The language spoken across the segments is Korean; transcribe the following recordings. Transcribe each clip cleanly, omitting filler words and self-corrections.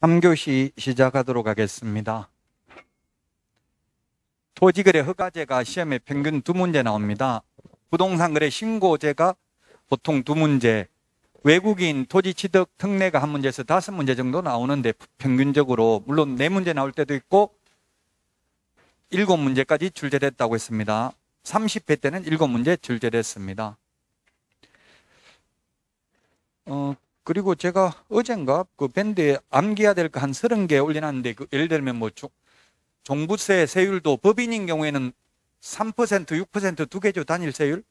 3교시 시작하도록 하겠습니다. 토지거래 허가제가 시험에 평균 2문제 나옵니다. 부동산거래 신고제가 보통 2문제, 외국인 토지 취득 특례가 1문제에서 5문제 정도 나오는데 평균적으로 물론 4문제 나올 때도 있고 7문제까지 출제됐다고 했습니다. 30회 때는 7문제 출제됐습니다. 그리고 제가 어젠가 그 밴드에 암기해야 될 거 한 30개 올려놨는데 예를 들면 뭐 종부세 세율도 법인인 경우에는 3%, 6% 두 개죠. 단일 세율.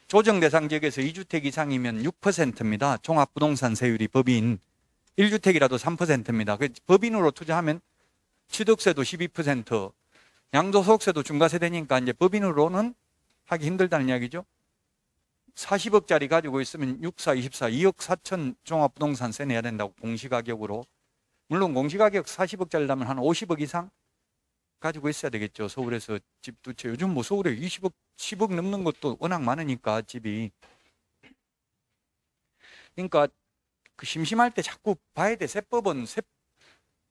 조정 대상 지역에서 2주택 이상이면 6%입니다. 종합부동산 세율이 법인. 1주택이라도 3%입니다. 법인으로 투자하면 취득세도 12%, 양도소득세도 중과세되니까 이제 법인으로는 하기 힘들다는 이야기죠. 40억짜리 가지고 있으면 64, 24, 2억 4천 종합부동산세 내야 된다고 공시가격으로. 물론 공시가격 40억짜리라면 한 50억 이상 가지고 있어야 되겠죠. 서울에서 집 두 채. 요즘 뭐 서울에 20억, 10억 넘는 것도 워낙 많으니까 집이. 그러니까 그 심심할 때 자꾸 봐야 돼. 세법은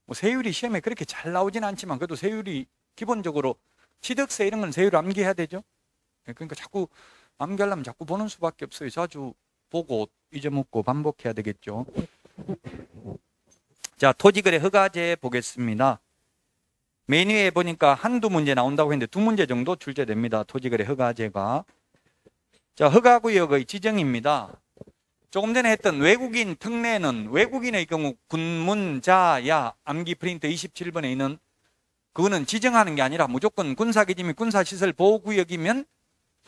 뭐 세율이 시험에 그렇게 잘 나오진 않지만 그래도 세율이 기본적으로 취득세 이런 건 세율 암기해야 되죠. 그러니까 자꾸 암기하려면 자꾸 보는 수밖에 없어요. 자주 보고 잊어먹고 반복해야 되겠죠. 자, 토지거래 허가제 보겠습니다. 메뉴에 보니까 한두 문제 나온다고 했는데 2문제 정도 출제됩니다. 토지거래 허가제가. 자, 허가구역의 지정입니다. 조금 전에 했던 외국인 특례는 외국인의 경우 군문자야 암기 프린트 27번에 있는 그거는 지정하는 게 아니라 무조건 군사기지 및 군사시설 보호구역이면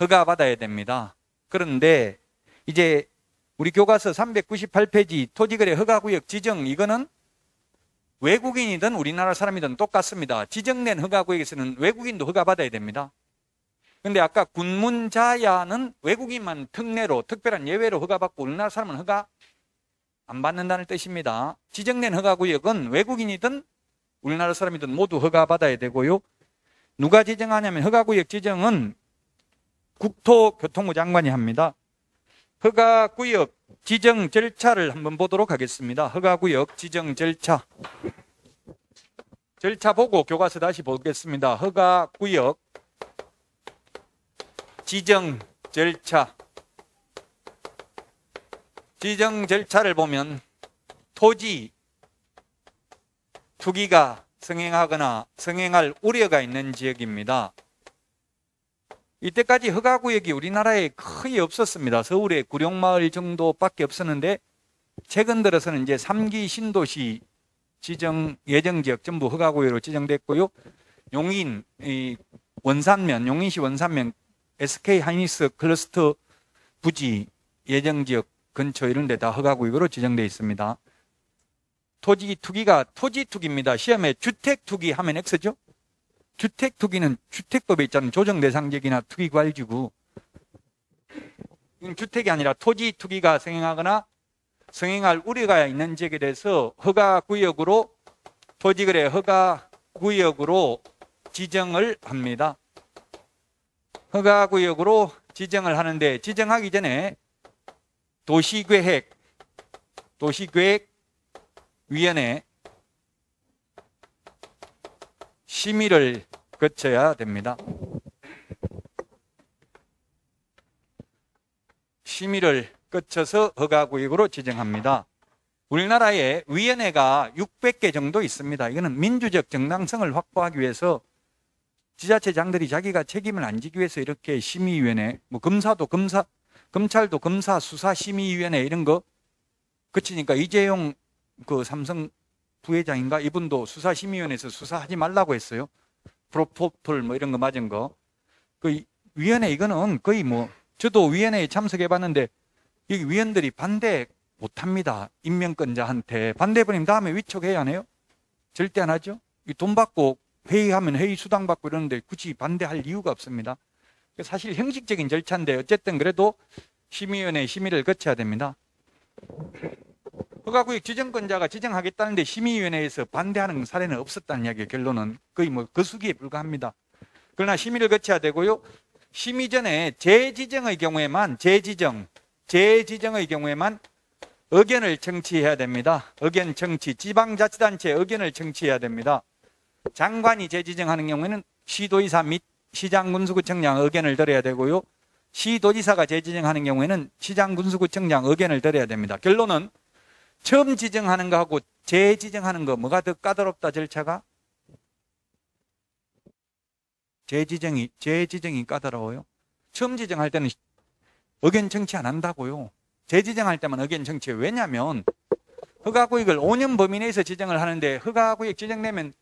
허가받아야 됩니다. 그런데 이제 우리 교과서 398페이지 토지거래 허가구역 지정 이거는 외국인이든 우리나라 사람이든 똑같습니다. 지정된 허가구역에서는 외국인도 허가받아야 됩니다. 그런데 아까 군문자야는 외국인만 특례로 특별한 예외로 허가받고 우리나라 사람은 허가 안 받는다는 뜻입니다. 지정된 허가구역은 외국인이든 우리나라 사람이든 모두 허가받아야 되고요. 누가 지정하냐면 허가구역 지정은 국토교통부 장관이 합니다. 허가구역 지정 절차를 한번 보도록 하겠습니다. 허가구역 지정 절차. 절차 보고 교과서 다시 보겠습니다. 허가구역 지정 절차. 지정 절차를 보면 토지 투기가 성행하거나 성행할 우려가 있는 지역입니다. 이때까지 허가구역이 우리나라에 거의 없었습니다. 서울에 구룡마을 정도밖에 없었는데 최근 들어서는 이제 3기 신도시 지정 예정지역 전부 허가구역으로 지정됐고요. 용인, 원산면, 용인시 원산면 SK 하이닉스 클러스터 부지 예정지역 근처 이런 데 다 허가구역으로 지정되어 있습니다. 토지 투기가 토지 투기입니다. 시험에 주택 투기 하면 X죠? 주택 투기는 주택법에 있잖아요. 조정 대상 지역이나 투기관리지구. 주택이 아니라 토지 투기가 성행하거나 성행할 우려가 있는 지역에 대해서 허가구역으로 토지거래 허가구역으로 지정을 합니다. 허가구역으로 지정을 하는데 지정하기 전에 도시계획위원회 심의를 거쳐야 됩니다. 심의를 거쳐서 허가구역으로 지정합니다. 우리나라에 위원회가 600개 정도 있습니다. 이거는 민주적 정당성을 확보하기 위해서 지자체장들이 자기가 책임을 안 지기 위해서 이렇게 심의위원회, 뭐 검찰도 검사 수사심의위원회 이런 거 거치니까 이재용 그 삼성 부회장인가 이분도 수사심의위원회에서 수사하지 말라고 했어요. 프로포폴 뭐 이런 거 맞은 거. 그 위원회 이거는 거의 뭐 저도 위원회에 참석해 봤는데 이 위원들이 반대 못합니다. 임명권자한테 반대해버리면 다음에 위촉해야 하네요. 절대 안 하죠. 돈 받고 회의하면 회의 수당 받고 이러는데 굳이 반대할 이유가 없습니다. 사실 형식적인 절차인데 어쨌든 그래도 심의위원회 심의를 거쳐야 됩니다. 허가구역 지정권자가 지정하겠다는데 심의위원회에서 반대하는 사례는 없었다는 이야기예요. 결론은 거의 뭐 거수기에 불과합니다. 그러나 심의를 거쳐야 되고요. 심의 전에 재지정의 경우에만 의견을 청취해야 됩니다. 의견 청취, 지방자치단체 의견을 청취해야 됩니다. 장관이 재지정하는 경우에는 시도지사 및 시장군수구청장 의견을 들어야 되고요. 시도지사가 재지정하는 경우에는 시장군수구청장 의견을 들어야 됩니다. 결론은 처음 지정하는 거하고 재지정하는 거 뭐가 더 까다롭다 절차가? 재지정이 까다로워요. 처음 지정할 때는 의견 청취 안 한다고요. 재지정할 때만 의견 청취해요. 왜냐하면 허가구역을 5년 범위 내에서 지정을 하는데 허가구역 지정되면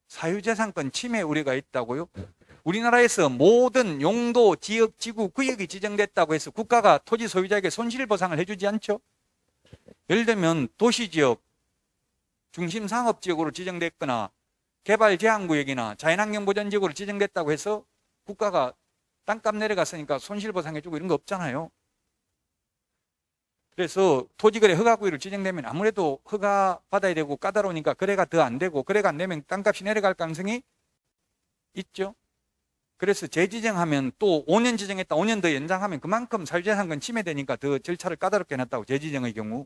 사유재산권 침해 우려가 있다고요. 우리나라에서 모든 용도, 지역, 지구, 구역이 지정됐다고 해서 국가가 토지 소유자에게 손실보상을 해주지 않죠. 예를 들면 도시지역, 중심상업지역으로 지정됐거나 개발제한구역이나 자연환경보전지역으로 지정됐다고 해서 국가가 땅값 내려갔으니까 손실보상해주고 이런 거 없잖아요. 그래서 토지거래 허가구역으로 지정되면 아무래도 허가 받아야 되고 까다로우니까 거래가 더 안 되고 거래가 안 되면 땅값이 내려갈 가능성이 있죠. 그래서 재지정하면 또 5년 지정했다 5년 더 연장하면 그만큼 사유재산권 침해되니까 더 절차를 까다롭게 해놨다고. 재지정의 경우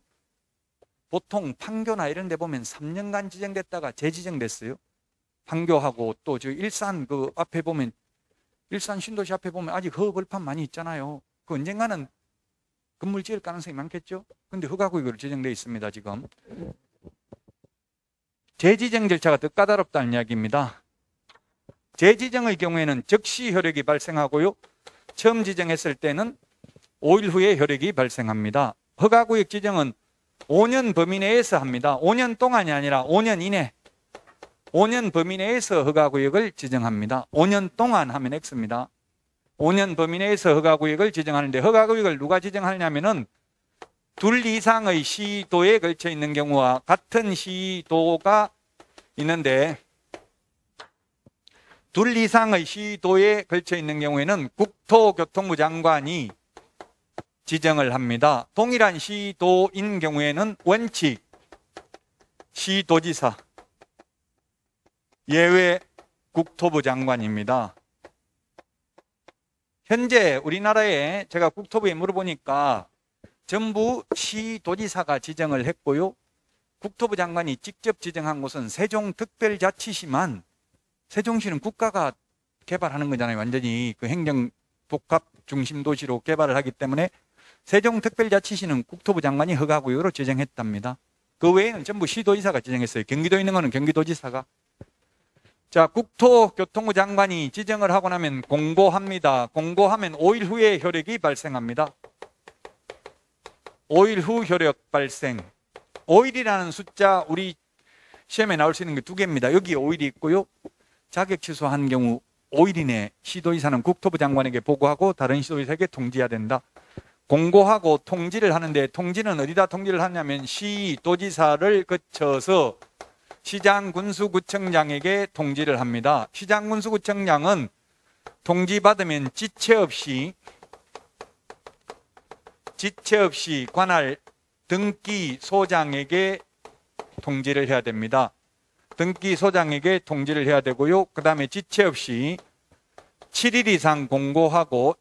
보통 판교나 이런 데 보면 3년간 지정됐다가 재지정됐어요. 판교하고 또 저 일산 그 앞에 보면 일산 신도시 앞에 보면 아직 허벌판 많이 있잖아요. 그 언젠가는 건물 지을 가능성이 많겠죠. 근데 허가구역으로 지정되어 있습니다. 지금 재지정 절차가 더 까다롭다는 이야기입니다. 재지정의 경우에는 즉시 효력이 발생하고요. 처음 지정했을 때는 5일 후에 효력이 발생합니다. 허가구역 지정은 5년 범위 내에서 합니다. 5년 동안이 아니라 5년 이내. 5년 범위 내에서 허가구역을 지정합니다. 5년 동안 하면 X입니다. 5년 범위 내에서 허가구역을 지정하는데 허가구역을 누가 지정하냐면은 둘 이상의 시도에 걸쳐 있는 경우와 같은 시도가 있는데 둘 이상의 시도에 걸쳐 있는 경우에는 국토교통부 장관이 지정을 합니다. 동일한 시도인 경우에는 원칙 시도지사, 예외 국토부 장관입니다. 현재 우리나라에 제가 국토부에 물어보니까 전부 시도지사가 지정을 했고요. 국토부 장관이 직접 지정한 곳은 세종특별자치시만, 세종시는 국가가 개발하는 거잖아요. 완전히 그 행정 복합 중심 도시로 개발을 하기 때문에 세종특별자치시는 국토부 장관이 허가구역으로 지정했답니다. 그 외에는 전부 시도지사가 지정했어요. 경기도에 있는 거는 경기도지사가. 자, 국토교통부 장관이 지정을 하고 나면 공고합니다. 공고하면 5일 후에 효력이 발생합니다. 5일 후 효력 발생. 5일이라는 숫자 우리 시험에 나올 수 있는 게 두 개입니다. 여기 5일이 있고요. 자격 취소한 경우 5일 이내 시도지사는 국토부 장관에게 보고하고 다른 시도지사에게 통지해야 된다. 공고하고 통지를 하는데 통지는 어디다 통지를 하냐면 시도지사를 거쳐서 시장군수구청장에게 통지를 합니다. 시장군수구청장은 통지받으면 지체 없이 관할 등기소장에게 통지를 해야 됩니다. 등기소장에게 통지를 해야 되고요. 그 다음에 지체 없이 7일 이상 공고하고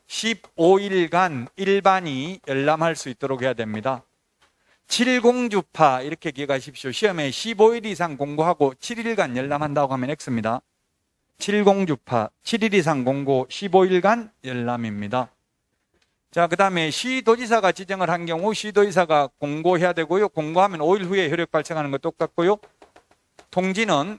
15일간 일반이 열람할 수 있도록 해야 됩니다. 7공주파 이렇게 기억하십시오. 시험에 15일 이상 공고하고 7일간 열람한다고 하면 X입니다. 7공주파 7일 이상 공고 15일간 열람입니다. 자, 그 다음에 시도지사가 지정을 한 경우 시도지사가 공고해야 되고요. 공고하면 5일 후에 효력 발생하는 것 똑같고요. 통지는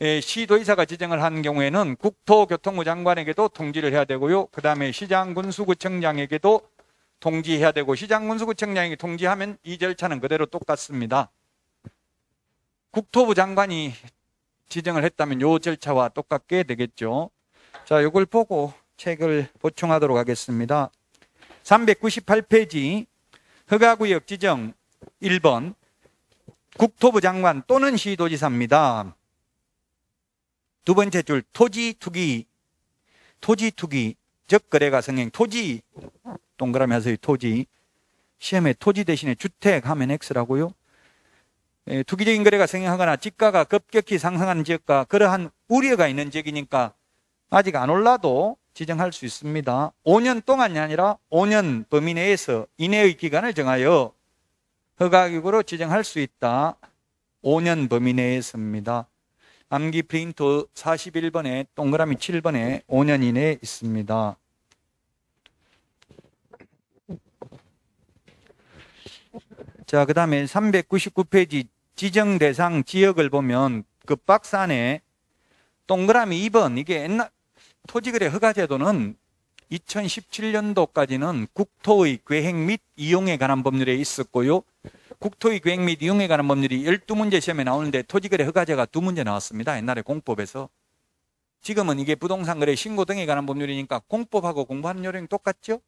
시도지사가 지정을 한 경우에는 국토교통부 장관에게도 통지를 해야 되고요. 그 다음에 시장군수구청장에게도 통지해야 되고 시장군수구청장에게 통지하면 이 절차는 그대로 똑같습니다. 국토부 장관이 지정을 했다면 이 절차와 똑같게 되겠죠. 자, 이걸 보고 책을 보충하도록 하겠습니다. 398페이지 허가구역 지정 1번 국토부 장관 또는 시도지사입니다. 두 번째 줄 토지 투기 적거래가 성행 토지 동그라미 하세요. 토지 시험에 토지 대신에 주택 하면 X라고요. 투기적인 거래가 성행하거나 지가가 급격히 상승하는 지역과 그러한 우려가 있는 지역이니까 아직 안 올라도 지정할 수 있습니다. 5년 동안이 아니라 5년 범위 내에서 이내의 기간을 정하여 허가기구로 지정할 수 있다. 5년 범위 내에서입니다. 암기 프린터 41번에 동그라미 7번에 5년 이내에 있습니다. 자, 그 다음에 399페이지 지정 대상 지역을 보면 그 박스 안에 동그라미 2번, 이게 옛날 토지거래 허가제도는 2017년도까지는 국토의 계획 및 이용에 관한 법률에 있었고요. 국토의 계획 및 이용에 관한 법률이 12문제 시험에 나오는데 토지거래 허가제가 2문제 나왔습니다. 옛날에 공법에서. 지금은 이게 부동산거래 신고 등에 관한 법률이니까 공법하고 공부하는 요령이 똑같죠?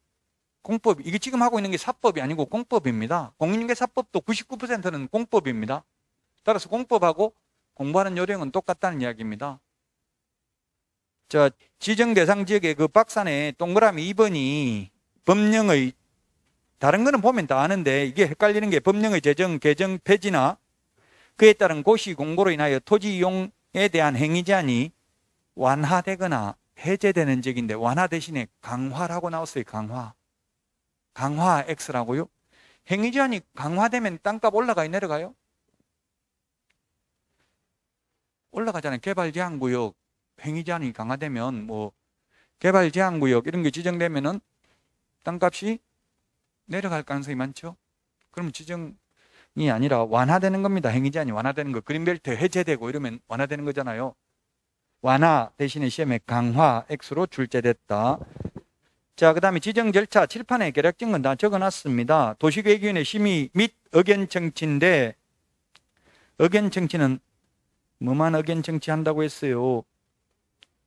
공법, 이게 지금 하고 있는 게 사법이 아니고 공법입니다. 공인중개사법도 99%는 공법입니다. 따라서 공법하고 공부하는 요령은 똑같다는 이야기입니다. 자, 지정 대상 지역의 그 박스 안에 동그라미 2번이 법령의, 다른 거는 보면 다 아는데 이게 헷갈리는 게 법령의 제정, 개정, 폐지나 그에 따른 고시 공고로 인하여 토지 이용에 대한 행위 제한이 완화되거나 해제되는 지역인데 완화 대신에 강화라고 나왔어요. 강화. 강화 X라고요. 행위 제한이 강화되면 땅값 올라가요, 내려가요? 올라가잖아요. 개발 제한 구역. 행위 제한이 강화되면 뭐 개발 제한 구역 이런 게 지정되면은 땅값이 내려갈 가능성이 많죠. 그럼 지정이 아니라 완화되는 겁니다. 행위 제한이 완화되는 거. 그린벨트 해제되고 이러면 완화되는 거잖아요. 완화 대신에 시험에 강화 X로 출제됐다. 자, 그 다음에 지정 절차 칠판에 계략적인 건 다 적어놨습니다. 도시계획위원회 심의 및 의견 청취인데 의견 청취는 뭐만 의견 청취한다고 했어요?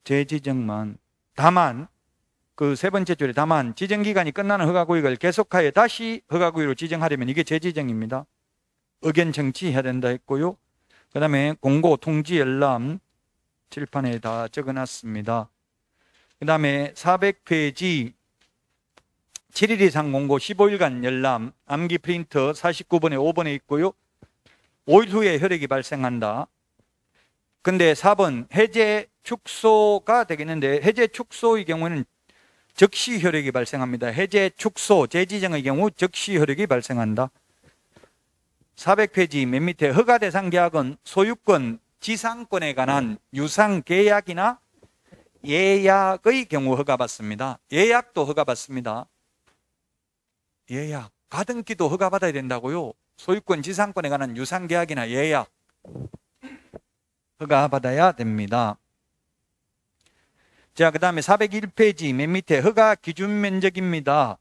재지정만. 다만 그 세 번째 줄에 다만 지정기간이 끝나는 허가구역을 계속하여 다시 허가구역으로 지정하려면 이게 재지정입니다. 의견 청취해야 된다 했고요. 그 다음에 공고, 통지, 열람 칠판에 다 적어놨습니다. 그 다음에 400페이지 7일 이상 공고 15일간 열람 암기 프린터 49번에 5번에 있고요. 5일 후에 혈액이 발생한다. 근데 4번 해제 축소가 되겠는데 해제 축소의 경우는 즉시 혈액이 발생합니다. 해제 축소 재지정의 경우 즉시 혈액이 발생한다. 400페이지 맨 밑에 허가 대상 계약은 소유권, 지상권에 관한 유상 계약이나 예약의 경우 허가받습니다. 예약도 허가받습니다. 예약, 가등기도 허가받아야 된다고요. 소유권, 지상권에 관한 유상 계약이나 예약 허가받아야 됩니다. 자, 그 다음에 401페이지 맨 밑에 허가 기준 면적입니다.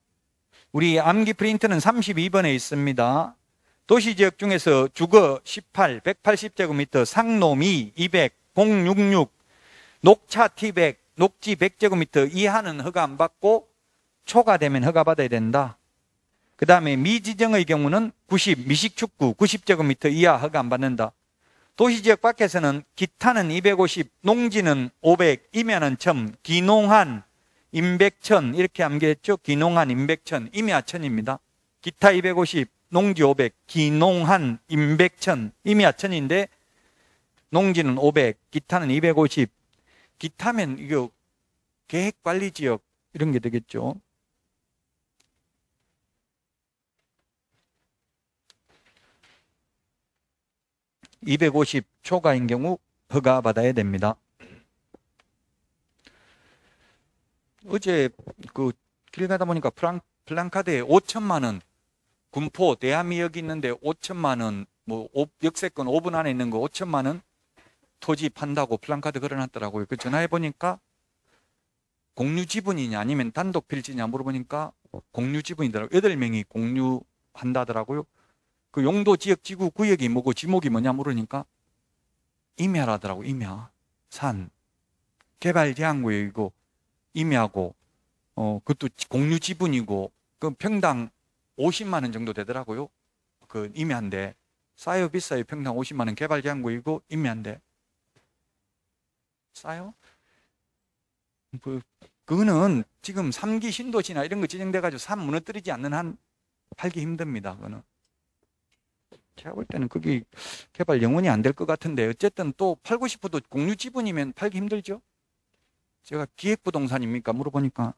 우리 암기 프린트는 32번에 있습니다. 도시지역 중에서 주거 18, 180제곱미터, 상노미 200, 066, 녹차 T100, 녹지 100제곱미터 이하는 허가 안 받고 초과되면 허가받아야 된다. 그 다음에 미지정의 경우는 90, 미식축구 90제곱미터 이하 허가 안 받는다. 도시지역 밖에서는 기타는 250, 농지는 500, 임야는 1000, 기농한, 임백천 이렇게 암기했죠. 기농한, 임백천, 임야 1000입니다. 기타 250, 농지 500, 기농한, 임백천, 임야 1000인데 농지는 500, 기타는 250. 기타면 이거 계획관리지역 이런 게 되겠죠. (250) 초과인 경우 허가받아야 됩니다. 어제 그 길 가다 보니까 플랜카드에 5천만 원 군포 대하미역이 있는데 5천만 원 뭐 역세권 5분 안에 있는 거 5천만 원 토지 판다고 플랜카드 걸어놨더라고요. 그 전화해 보니까 공유 지분이냐 아니면 단독 필지냐 물어보니까 공유 지분이더라고요. 8명이 공유한다더라고요. 그 용도 지역 지구 구역이 뭐고 지목이 뭐냐 물으니까 임야라더라고. 임야 산 개발 제한구역이고 임야고 그것도 공유 지분이고 그 평당 50만 원 정도 되더라고요. 그 임야인데 싸요 비싸요? 평당 50만 원 개발 제한구역이고 임야인데 싸요? 그거는 지금 3기 신도시나 이런 거 지정돼 가지고 산 무너뜨리지 않는 한 팔기 힘듭니다. 그거는 제가 볼 때는 그게 개발 영원히 안 될 것 같은데 어쨌든 또 팔고 싶어도 공유 지분이면 팔기 힘들죠. 제가 기획부동산입니까? 물어보니까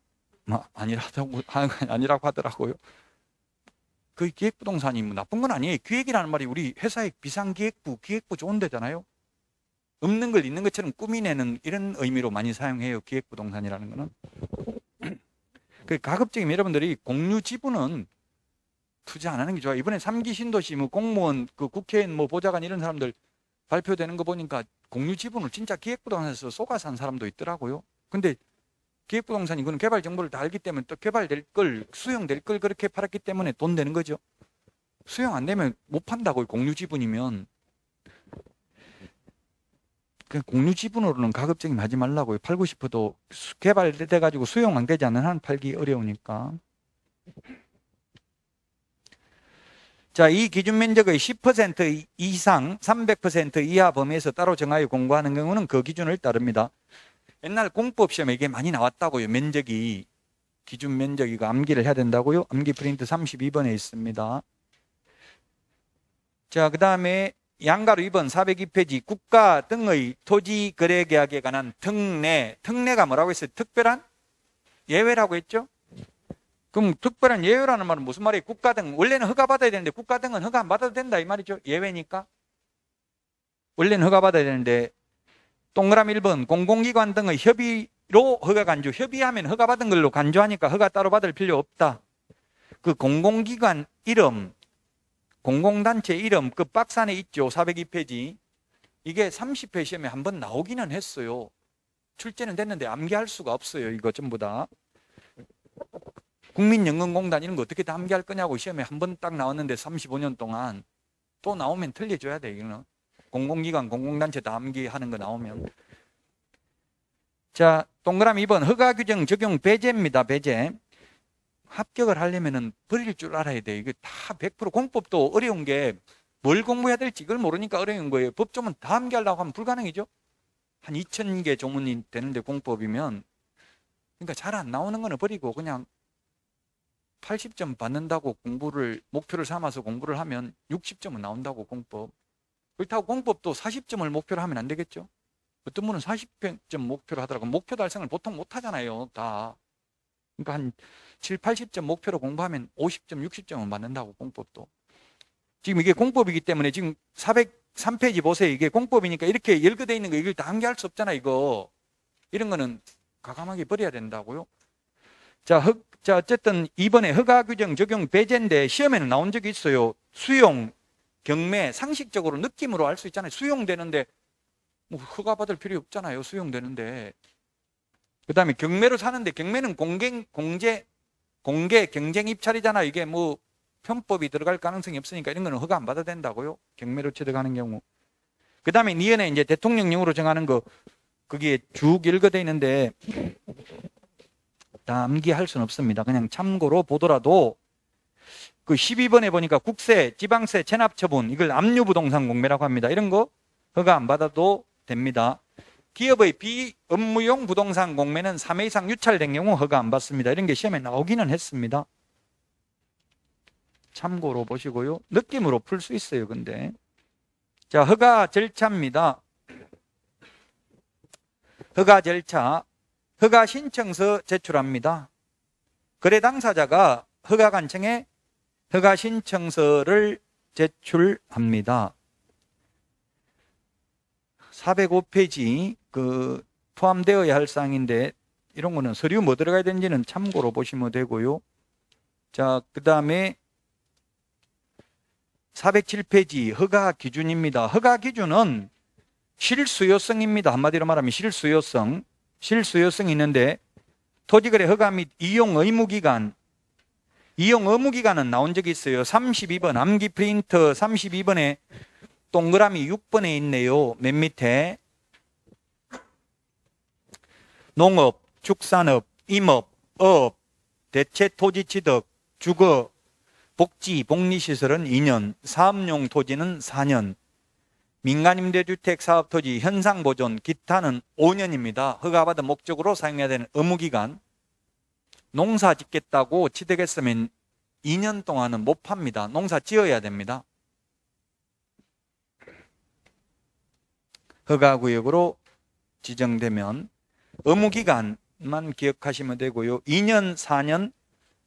아니라고 하더라고요. 그 기획부동산이 뭐 나쁜 건 아니에요. 기획이라는 말이 우리 회사의 비상기획부, 기획부 좋은 데잖아요. 없는 걸 있는 것처럼 꾸미내는 이런 의미로 많이 사용해요. 기획부동산이라는 거는. 그 가급적이면 여러분들이 공유 지분은 투자 안 하는 게 좋아요. 이번에 3기 신도시 뭐 공무원, 그 국회의원, 뭐 보좌관 이런 사람들 발표되는 거 보니까 공유 지분을 진짜 기획부동산에서 쏘가서 한 사람도 있더라고요. 근데 기획부동산이 그건 개발 정보를 다 알기 때문에 또 개발될 걸, 수용될 걸 그렇게 팔았기 때문에 돈 되는 거죠. 수용 안 되면 못 판다고요. 공유 지분이면. 그 공유 지분으로는 가급적이면 하지 말라고요. 팔고 싶어도 개발돼 가지고 수용 안 되지 않는 한 팔기 어려우니까. 자, 이 기준 면적의 10% 이상 300% 이하 범위에서 따로 정하여 공고하는 경우는 그 기준을 따릅니다. 옛날 공법 시험에 이게 많이 나왔다고요. 면적이, 기준 면적이 암기를 해야 된다고요. 암기 프린트 32번에 있습니다. 자, 그 다음에 양가로 2번 402페이지 국가 등의 토지 거래 계약에 관한 특례. 특례가 뭐라고 했어요? 특별한 예외라고 했죠? 그럼 특별한 예외라는 말은 무슨 말이에요? 국가 등, 원래는 허가 받아야 되는데 국가 등은 허가 안 받아도 된다 이 말이죠. 예외니까. 원래는 허가 받아야 되는데 동그라미 1번 공공기관 등의 협의로 허가 간주. 협의하면 허가 받은 걸로 간주하니까 허가 따로 받을 필요 없다. 그 공공기관 이름, 공공단체 이름 그 박스 안에 있죠. 402페이지. 이게 30회 시험에 한번 나오기는 했어요. 출제는 됐는데 암기할 수가 없어요. 이거 전부 다. 국민연금공단 이런 거 어떻게 다 암기할 거냐고 시험에 한 번 딱 나왔는데 35년 동안 또 나오면 틀려줘야 돼. 이거는 공공기관, 공공단체 다 암기하는 거 나오면. 자, 동그라미 2번 허가규정 적용 배제입니다. 배제. 합격을 하려면은 버릴 줄 알아야 돼. 이게 다 100% 공법도 어려운 게 뭘 공부해야 될지 이걸 모르니까 어려운 거예요. 법조문 다 암기하려고 하면 불가능이죠. 한 2000개 조문이 되는데 공법이면. 그러니까 잘 안 나오는 거는 버리고 그냥 80점 받는다고 공부를 목표를 삼아서 공부를 하면 60점은 나온다고 공법. 그렇다고 공법도 40점을 목표로 하면 안 되겠죠. 어떤 분은 40점 목표로 하더라고. 목표 달성을 보통 못 하잖아요. 다. 그러니까 한 7, 80점 목표로 공부하면 50점, 60점은 받는다고 공법도. 지금 이게 공법이기 때문에 지금 403페이지 보세요. 이게 공법이니까 이렇게 열거되어 있는 거 이걸 다 암기할 수 없잖아 이거. 이런 거는 과감하게 버려야 된다고요. 자, 어쨌든 이번에 허가규정 적용 배제인데 시험에는 나온 적이 있어요. 수용, 경매, 상식적으로 느낌으로 알 수 있잖아요. 수용되는데 뭐 허가 받을 필요 없잖아요. 수용되는데. 그 다음에 경매로 사는데 경매는 공개 경쟁 입찰이잖아요. 이게 뭐 편법이 들어갈 가능성이 없으니까 이런 거는 허가 안 받아도 된다고요. 경매로 취득하는 경우. 그 다음에 니은에 이제 대통령령으로 정하는 거 그게 쭉 읽어져 있는데 다 암기할 수는 없습니다. 그냥 참고로 보더라도 그 12번에 보니까 국세, 지방세, 체납처분 이걸 압류부동산 공매라고 합니다. 이런 거 허가 안 받아도 됩니다. 기업의 비업무용 부동산 공매는 3회 이상 유찰된 경우 허가 안 받습니다. 이런 게 시험에 나오기는 했습니다. 참고로 보시고요. 느낌으로 풀 수 있어요. 근데 자, 허가 절차입니다. 허가 절차. 허가 신청서 제출합니다. 거래 당사자가 허가관청에 허가 신청서를 제출합니다. 405페이지 그 포함되어야 할 사항인데 이런 거는 서류 뭐 들어가야 되는지는 참고로 보시면 되고요. 자, 그 다음에 407페이지 허가 기준입니다. 허가 기준은 실수요성입니다. 한마디로 말하면 실수요성이 있는데 토지거래 허가 및 이용 의무기간은 나온 적이 있어요. 32번 암기 프린터 32번에 동그라미 6번에 있네요. 맨 밑에 농업, 축산업, 임업, 어업, 대체 토지 취득, 주거, 복지, 복리시설은 2년, 사업용 토지는 4년, 민간임대주택 사업토지 현상보존, 기타는 5년입니다. 허가받은 목적으로 사용해야 되는 의무기간. 농사 짓겠다고 취득했으면 2년 동안은 못 팝니다. 농사 지어야 됩니다. 허가구역으로 지정되면. 의무기간만 기억하시면 되고요. 2년, 4년,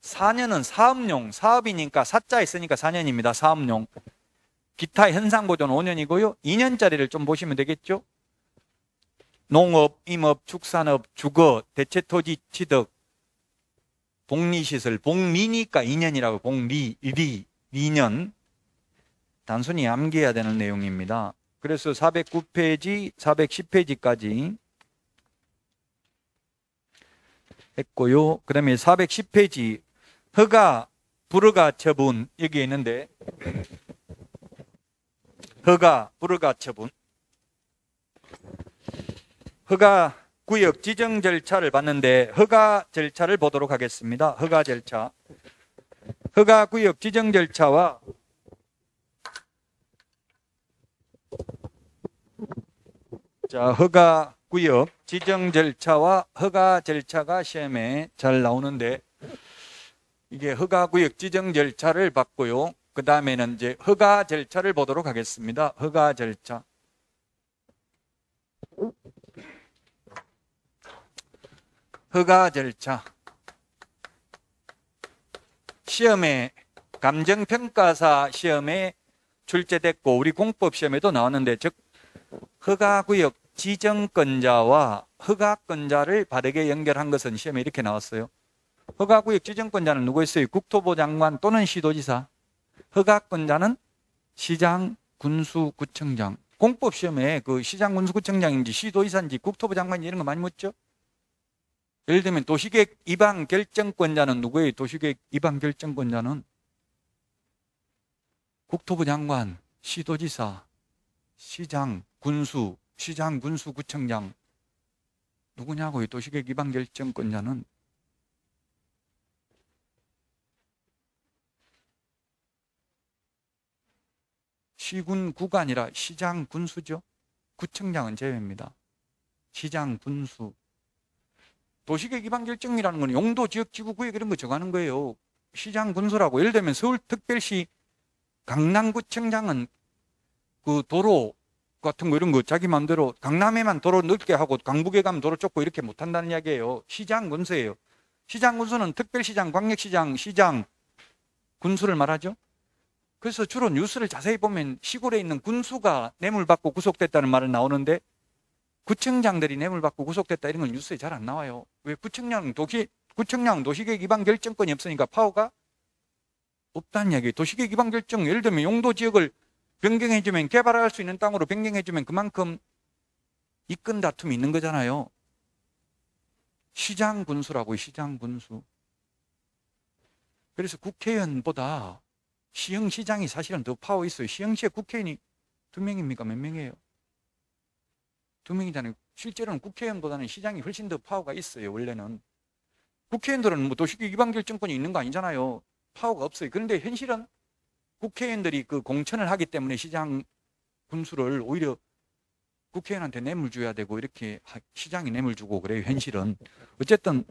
4년은 사업용, 사업이니까 사자 있으니까 4년입니다. 사업용. 기타 현상보존 5년이고요. 2년짜리를 좀 보시면 되겠죠. 농업, 임업, 축산업, 주거, 대체토지 취득, 복리시설, 복리니까 2년이라고 복리, 2년. 단순히 암기해야 되는 내용입니다. 그래서 409페이지, 410페이지까지 했고요. 그 다음에 410페이지 허가, 불허가 처분 여기 있는데 허가, 불허가 처분 허가 구역 지정 절차를 봤는데 허가 절차를 보도록 하겠습니다. 허가 절차 허가 구역 지정 절차와 자, 허가 구역 지정 절차와 허가 절차가 시험에 잘 나오는데 이게 허가 구역 지정 절차를 봤고요. 그 다음에는 이제 허가 절차를 보도록 하겠습니다. 허가 절차. 허가 절차. 시험에 감정평가사 시험에 출제됐고 우리 공법 시험에도 나왔는데 즉 허가구역 지정권자와 허가권자를 바르게 연결한 것은 시험에 이렇게 나왔어요. 허가구역 지정권자는 누구였어요? 국토부 장관 또는 시도지사. 허가권자는 시장, 군수, 구청장. 공법 시험에 그 시장, 군수, 구청장인지 시도지사인지 국토부 장관인지 이런 거 많이 묻죠? 예를 들면 도시계획 입안 결정권자는 누구예요? 도시계획 입안 결정권자는 국토부 장관, 시도지사, 시장, 군수, 시장, 군수, 구청장 누구냐고요? 도시계획 입안 결정권자는 시군, 구가 아니라 시장, 군수죠. 구청장은 제외입니다. 시장, 군수. 도시계획 입안 결정이라는 건 용도, 지역, 지구, 구역 이런 거 정하는 거예요. 시장, 군수라고. 예를 들면 서울특별시 강남구청장은 그 도로 같은 거 이런 거 자기 마음대로 강남에만 도로 넓게 하고 강북에 가면 도로 좁고 이렇게 못한다는 이야기예요. 시장, 군수예요. 시장, 군수는 특별시장, 광역시장, 시장, 군수를 말하죠. 그래서 주로 뉴스를 자세히 보면 시골에 있는 군수가 뇌물받고 구속됐다는 말은 나오는데 구청장들이 뇌물받고 구속됐다 이런 건 뉴스에 잘 안 나와요. 왜? 구청장은 도시계획 입안 결정권이 없으니까 파워가 없다는 이야기예요. 도시계획 입안 결정, 예를 들면 용도 지역을 변경해주면 개발할 수 있는 땅으로 변경해주면 그만큼 이권 다툼이 있는 거잖아요. 시장 군수라고요. 시장 군수. 그래서 국회의원보다 시흥시장이 사실은 더 파워 있어요. 시흥시에 국회의원이 2명입니까? 몇 명이에요? 2명이잖아요. 실제로는 국회의원보다는 시장이 훨씬 더 파워가 있어요. 원래는. 국회의원들은 뭐 도시계획 입안 결정권이 있는 거 아니잖아요. 파워가 없어요. 그런데 현실은 국회의원들이 그 공천을 하기 때문에 시장 군수를 오히려 국회의원한테 뇌물 줘야 되고 이렇게 시장이 뇌물 주고 그래요. 현실은. 어쨌든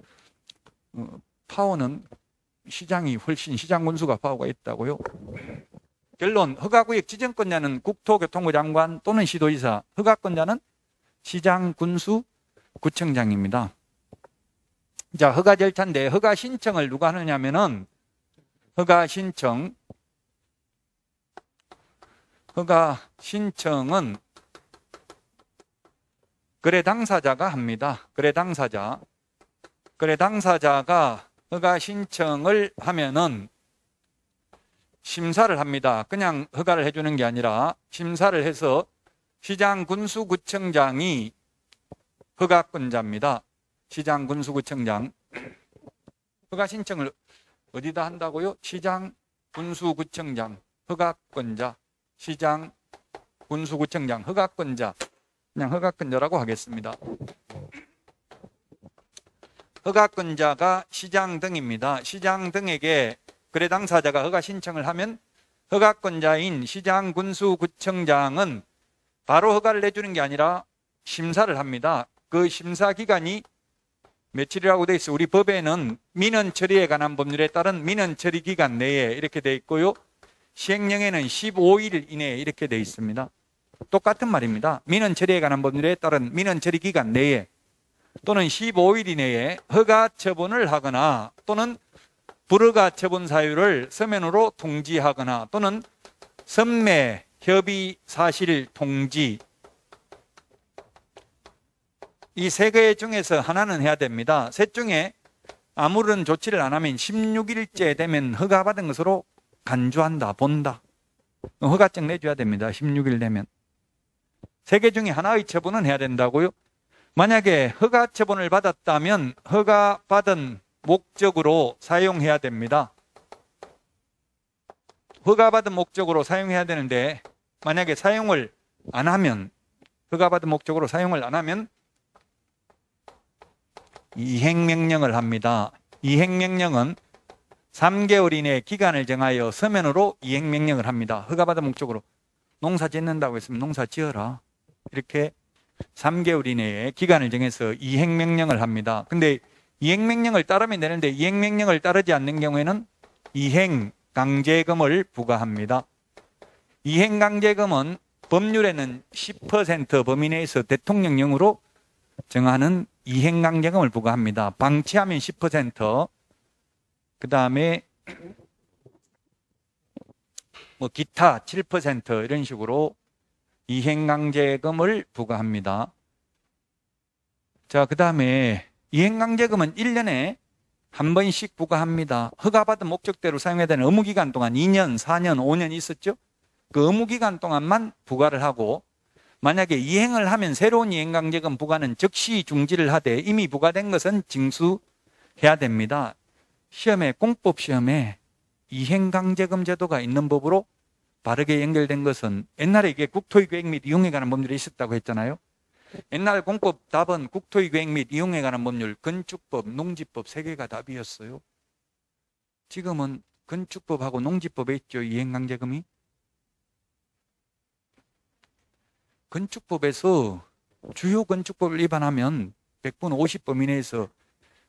파워는 시장이 훨씬 시장 군수가 파워가 있다고요. 결론, 허가구역 지정권자는 국토교통부 장관 또는 시도지사, 허가권자는 시장, 군수, 구청장입니다. 자, 허가 절차인데 허가 신청을 누가 하느냐면은 허가 신청은 거래 당사자가 합니다. 거래 당사자가 허가 신청을 하면은 심사를 합니다. 그냥 허가를 해주는 게 아니라 심사를 해서 시장, 군수, 구청장이 허가권자입니다. 시장, 군수, 구청장. 허가 신청을 어디다 한다고요? 시장, 군수, 구청장, 허가권자. 시장, 군수, 구청장, 허가권자. 그냥 허가권자라고 하겠습니다. 허가권자가 시장 등입니다. 시장 등에게 거래 당사자가 허가 신청을 하면 허가권자인 시장, 군수, 구청장은 바로 허가를 내주는 게 아니라 심사를 합니다. 그 심사 기간이 며칠이라고 되어 있어요. 우리 법에는 민원 처리에 관한 법률에 따른 민원 처리 기간 내에 이렇게 되어 있고요. 시행령에는 15일 이내에 이렇게 되어 있습니다. 똑같은 말입니다. 민원 처리에 관한 법률에 따른 민원 처리 기간 내에 또는 15일 이내에 허가 처분을 하거나 또는 불허가 처분 사유를 서면으로 통지하거나 또는 선매 협의 사실 통지, 이 세 개 중에서 하나는 해야 됩니다. 셋 중에 아무런 조치를 안 하면 16일째 되면 허가받은 것으로 간주한다, 본다. 허가증 내줘야 됩니다. 16일 되면. 세 개 중에 하나의 처분은 해야 된다고요. 만약에 허가 처분을 받았다면 허가받은 목적으로 사용해야 됩니다. 허가받은 목적으로 사용해야 되는데 만약에 사용을 안 하면, 허가받은 목적으로 사용을 안 하면 이행명령을 합니다. 이행명령은 3개월 이내에 기간을 정하여 서면으로 이행명령을 합니다. 허가받은 목적으로 농사 짓는다고 했으면 농사 지어라, 이렇게 3개월 이내에 기간을 정해서 이행명령을 합니다. 근데 이행명령을 따르면 되는데 이행명령을 따르지 않는 경우에는 이행강제금을 부과합니다. 이행강제금은 법률에는 10% 범위 내에서 대통령령으로 정하는 이행강제금을 부과합니다. 방치하면 10%, 그 다음에 뭐 기타 7% 이런 식으로 이행강제금을 부과합니다. 자, 그 다음에 이행강제금은 1년에 한 번씩 부과합니다. 허가받은 목적대로 사용해야 되는 의무기간 동안 2년, 4년, 5년 있었죠? 그 의무기간 동안만 부과를 하고, 만약에 이행을 하면 새로운 이행강제금 부과는 즉시 중지를 하되 이미 부과된 것은 징수해야 됩니다. 시험에, 공법시험에 이행강제금 제도가 있는 법으로 바르게 연결된 것은, 옛날에 이게 국토의 계획 및 이용에 관한 법률이 있었다고 했잖아요. 옛날 공법 답은 국토의 계획 및 이용에 관한 법률, 건축법, 농지법 세 개가 답이었어요. 지금은 건축법하고 농지법에 있죠, 이행강제금이. 건축법에서 주요 건축법을 위반하면 100분 50범 이내에서,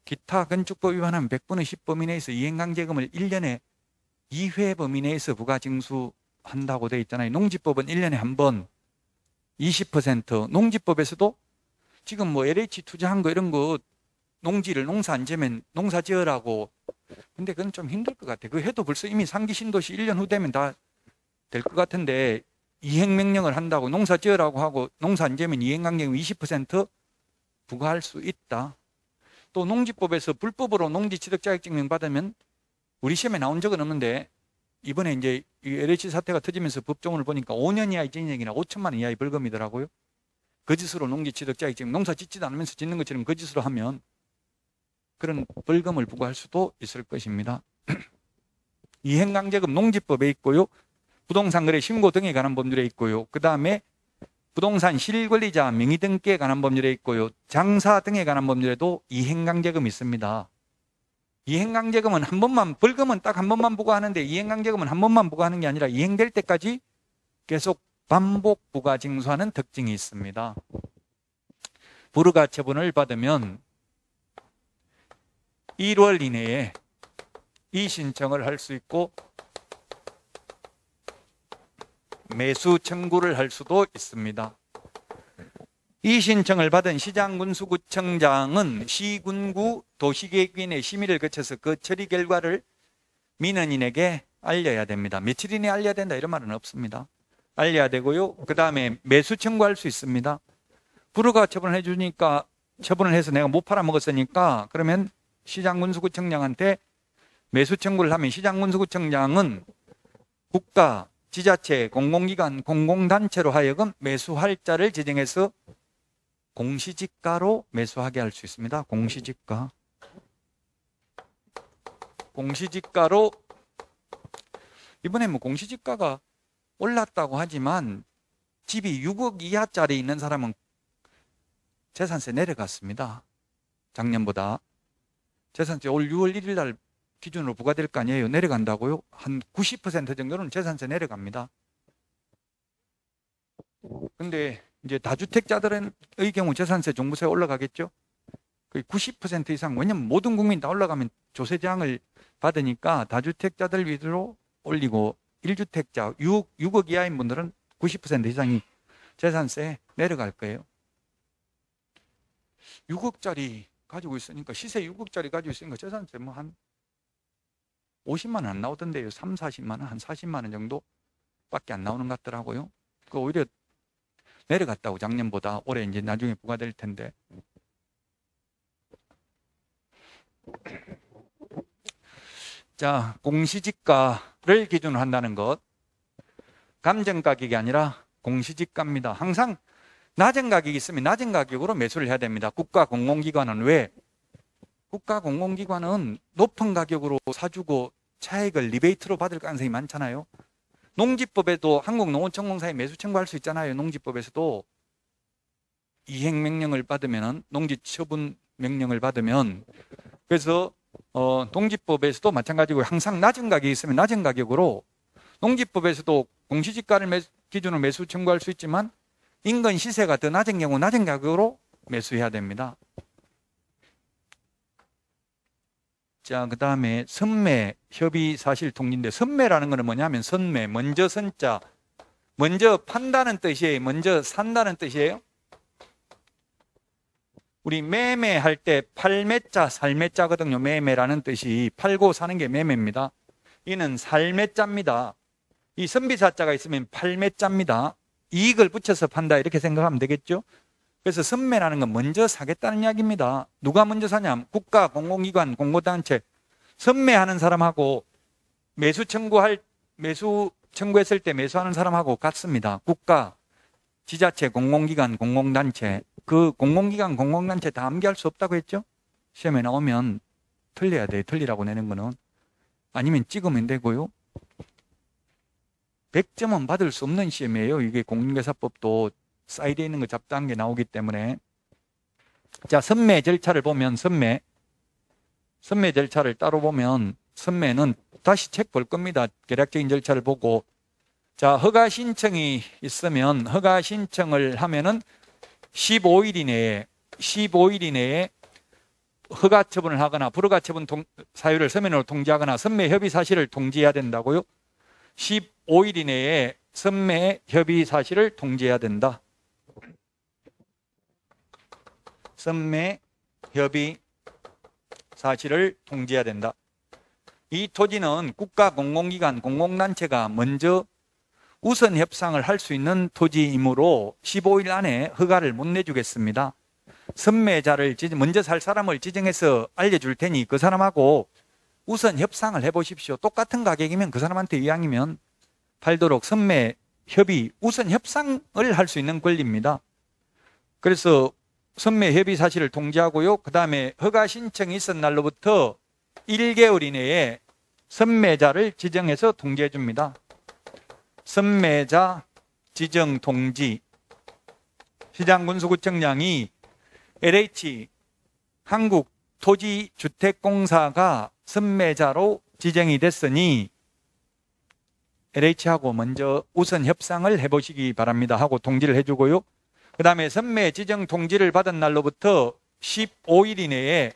기타 건축법 위반하면 100분의 10범 이내에서 이행강제금을 1년에 2회 범위 내에서 부과징수한다고 되어 있잖아요. 농지법은 1년에 한 번 20%, 농지법에서도 지금 뭐 LH 투자한 거 이런 거, 농지를 농사 안 지면 농사 지으라고. 근데 그건 좀 힘들 것 같아. 그 해도 벌써 이미 상기 신도시 1년 후 되면 다 될 것 같은데, 이행명령을 한다고 농사 지으라고 하고 농사 안 지으면 이행강제금 20% 부과할 수 있다. 또 농지법에서 불법으로 농지취득자격증명 받으면, 우리 시험에 나온 적은 없는데 이번에 이제 이 LH 사태가 터지면서 법조문을 보니까 5년 이하의 징역이나 5천만 원 이하의 벌금이더라고요. 거짓으로 농지취득자격증, 농사 짓지도 않으면서 짓는 것처럼 거짓으로 하면 그런 벌금을 부과할 수도 있을 것입니다. 이행강제금 농지법에 있고요. 부동산 거래 신고 등에 관한 법률에 있고요. 그 다음에 부동산 실권리자 명의 등기에 관한 법률에 있고요. 장사 등에 관한 법률에도 이행강제금이 있습니다. 이행강제금은 한 번만, 벌금은 딱 한 번만 부과하는데 이행강제금은 한 번만 부과하는 게 아니라 이행될 때까지 계속 반복 부과 징수하는 특징이 있습니다. 불허가 처분을 받으면 1월 이내에 이의신청을 할 수 있고 매수 청구를 할 수도 있습니다. 이의신청을 받은 시장군수구청장은 시군구 도시계획위원회 심의를 거쳐서 그 처리 결과를 민원인에게 알려야 됩니다. 며칠 이내에 알려야 된다 이런 말은 없습니다. 알려야 되고요. 그 다음에 매수 청구할 수 있습니다. 불허가 처분을 해주니까, 처분을 해서 내가 못 팔아먹었으니까 그러면 시장군수구청장한테 매수 청구를 하면 시장군수구청장은 국가, 지자체, 공공기관, 공공단체로 하여금 매수할자를 지정해서 공시지가로 매수하게 할 수 있습니다. 공시지가. 공시지가로, 이번에 뭐 공시지가가 올랐다고 하지만 집이 6억 이하짜리 있는 사람은 재산세 내려갔습니다. 작년보다. 재산세 올 6월 1일 날 기준으로 부과될 거 아니에요. 내려간다고요? 한 90% 정도는 재산세 내려갑니다. 근데 이제 다주택자들의 경우 재산세, 종부세 올라가겠죠? 거의 90% 이상, 왜냐면 모든 국민 다 올라가면 조세장을 받으니까 다주택자들 위주로 올리고 1주택자 6억 이하인 분들은 90% 이상이 재산세 내려갈 거예요. 6억짜리 가지고 있으니까, 시세 6억짜리 가지고 있으니까 재산세 뭐 한 50만 원 안 나오던데요. 3, 40만 원, 한 40만 원 정도밖에 안 나오는 것 같더라고요. 그 오히려 내려갔다고, 작년보다. 올해 이제 나중에 부과될 텐데. 자, 공시지가를 기준으로 한다는 것. 감정 가격이 아니라 공시지가입니다. 항상 낮은 가격이 있으면 낮은 가격으로 매수를 해야 됩니다. 국가 공공기관은 왜? 국가 공공기관은 높은 가격으로 사주고 차익을 리베이트로 받을 가능성이 많잖아요. 농지법에도 한국농어촌공사에 매수 청구할 수 있잖아요. 농지법에서도 이행명령을 받으면, 농지처분 명령을 받으면. 그래서 농지법에서도 마찬가지고 항상 낮은 가격이 있으면 낮은 가격으로, 농지법에서도 공시지가를 기준으로 매수 청구할 수 있지만 인근 시세가 더 낮은 경우 낮은 가격으로 매수해야 됩니다. 자, 그 다음에 선매 협의 사실 통지인데, 선매라는 것은 뭐냐면 선매, 먼저 선자, 먼저 판다는 뜻이에요. 먼저 산다는 뜻이에요. 우리 매매할 때 팔매자, 살매자거든요. 매매라는 뜻이 팔고 사는 게 매매입니다. 이는 살매자입니다. 이 선비사자가 있으면 팔매자입니다. 이익을 붙여서 판다, 이렇게 생각하면 되겠죠. 그래서 선매라는 건 먼저 사겠다는 이야기입니다. 누가 먼저 사냐? 국가, 공공기관, 공고단체. 선매하는 사람하고 매수 청구했을 때 매수하는 사람하고 같습니다. 국가, 지자체, 공공기관, 공공단체. 그 공공기관, 공공단체 다 암기할 수 없다고 했죠? 시험에 나오면 틀려야 돼요. 틀리라고 내는 거는. 아니면 찍으면 되고요. 100점은 받을 수 없는 시험이에요. 이게 공인중개사법도 사이드에 있는 거 잡다한 게 나오기 때문에. 자, 선매 절차를 보면, 선매 절차를 따로 보면, 선매는 다시 책 볼 겁니다. 계략적인 절차를 보고. 자, 허가 신청이 있으면 허가 신청을 하면은 15일 이내에 허가 처분을 하거나 불허가 처분 사유를 서면으로 통지하거나 선매 협의 사실을 통지해야 된다고요. 15일 이내에 선매 협의 사실을 통지해야 된다. 선매 협의 사실을 통지해야 된다. 이 토지는 국가 공공기관, 공공단체가 먼저 우선 협상을 할 수 있는 토지이므로 15일 안에 허가를 못 내주겠습니다. 선매자를 먼저 살 사람을 지정해서 알려줄 테니 그 사람하고 우선 협상을 해보십시오. 똑같은 가격이면 그 사람한테 이왕이면 팔도록 선매 협의, 우선 협상을 할 수 있는 권리입니다. 그래서 선매 협의 사실을 통지하고요. 그 다음에 허가 신청이 있은 날로부터 1개월 이내에 선매자를 지정해서 통지해 줍니다. 선매자 지정 통지. 시장군수구청장이 LH 한국토지주택공사가 선매자로 지정이 됐으니 LH하고 먼저 우선 협상을 해보시기 바랍니다 하고 통지를 해주고요. 그 다음에 선매 지정 통지를 받은 날로부터 15일 이내에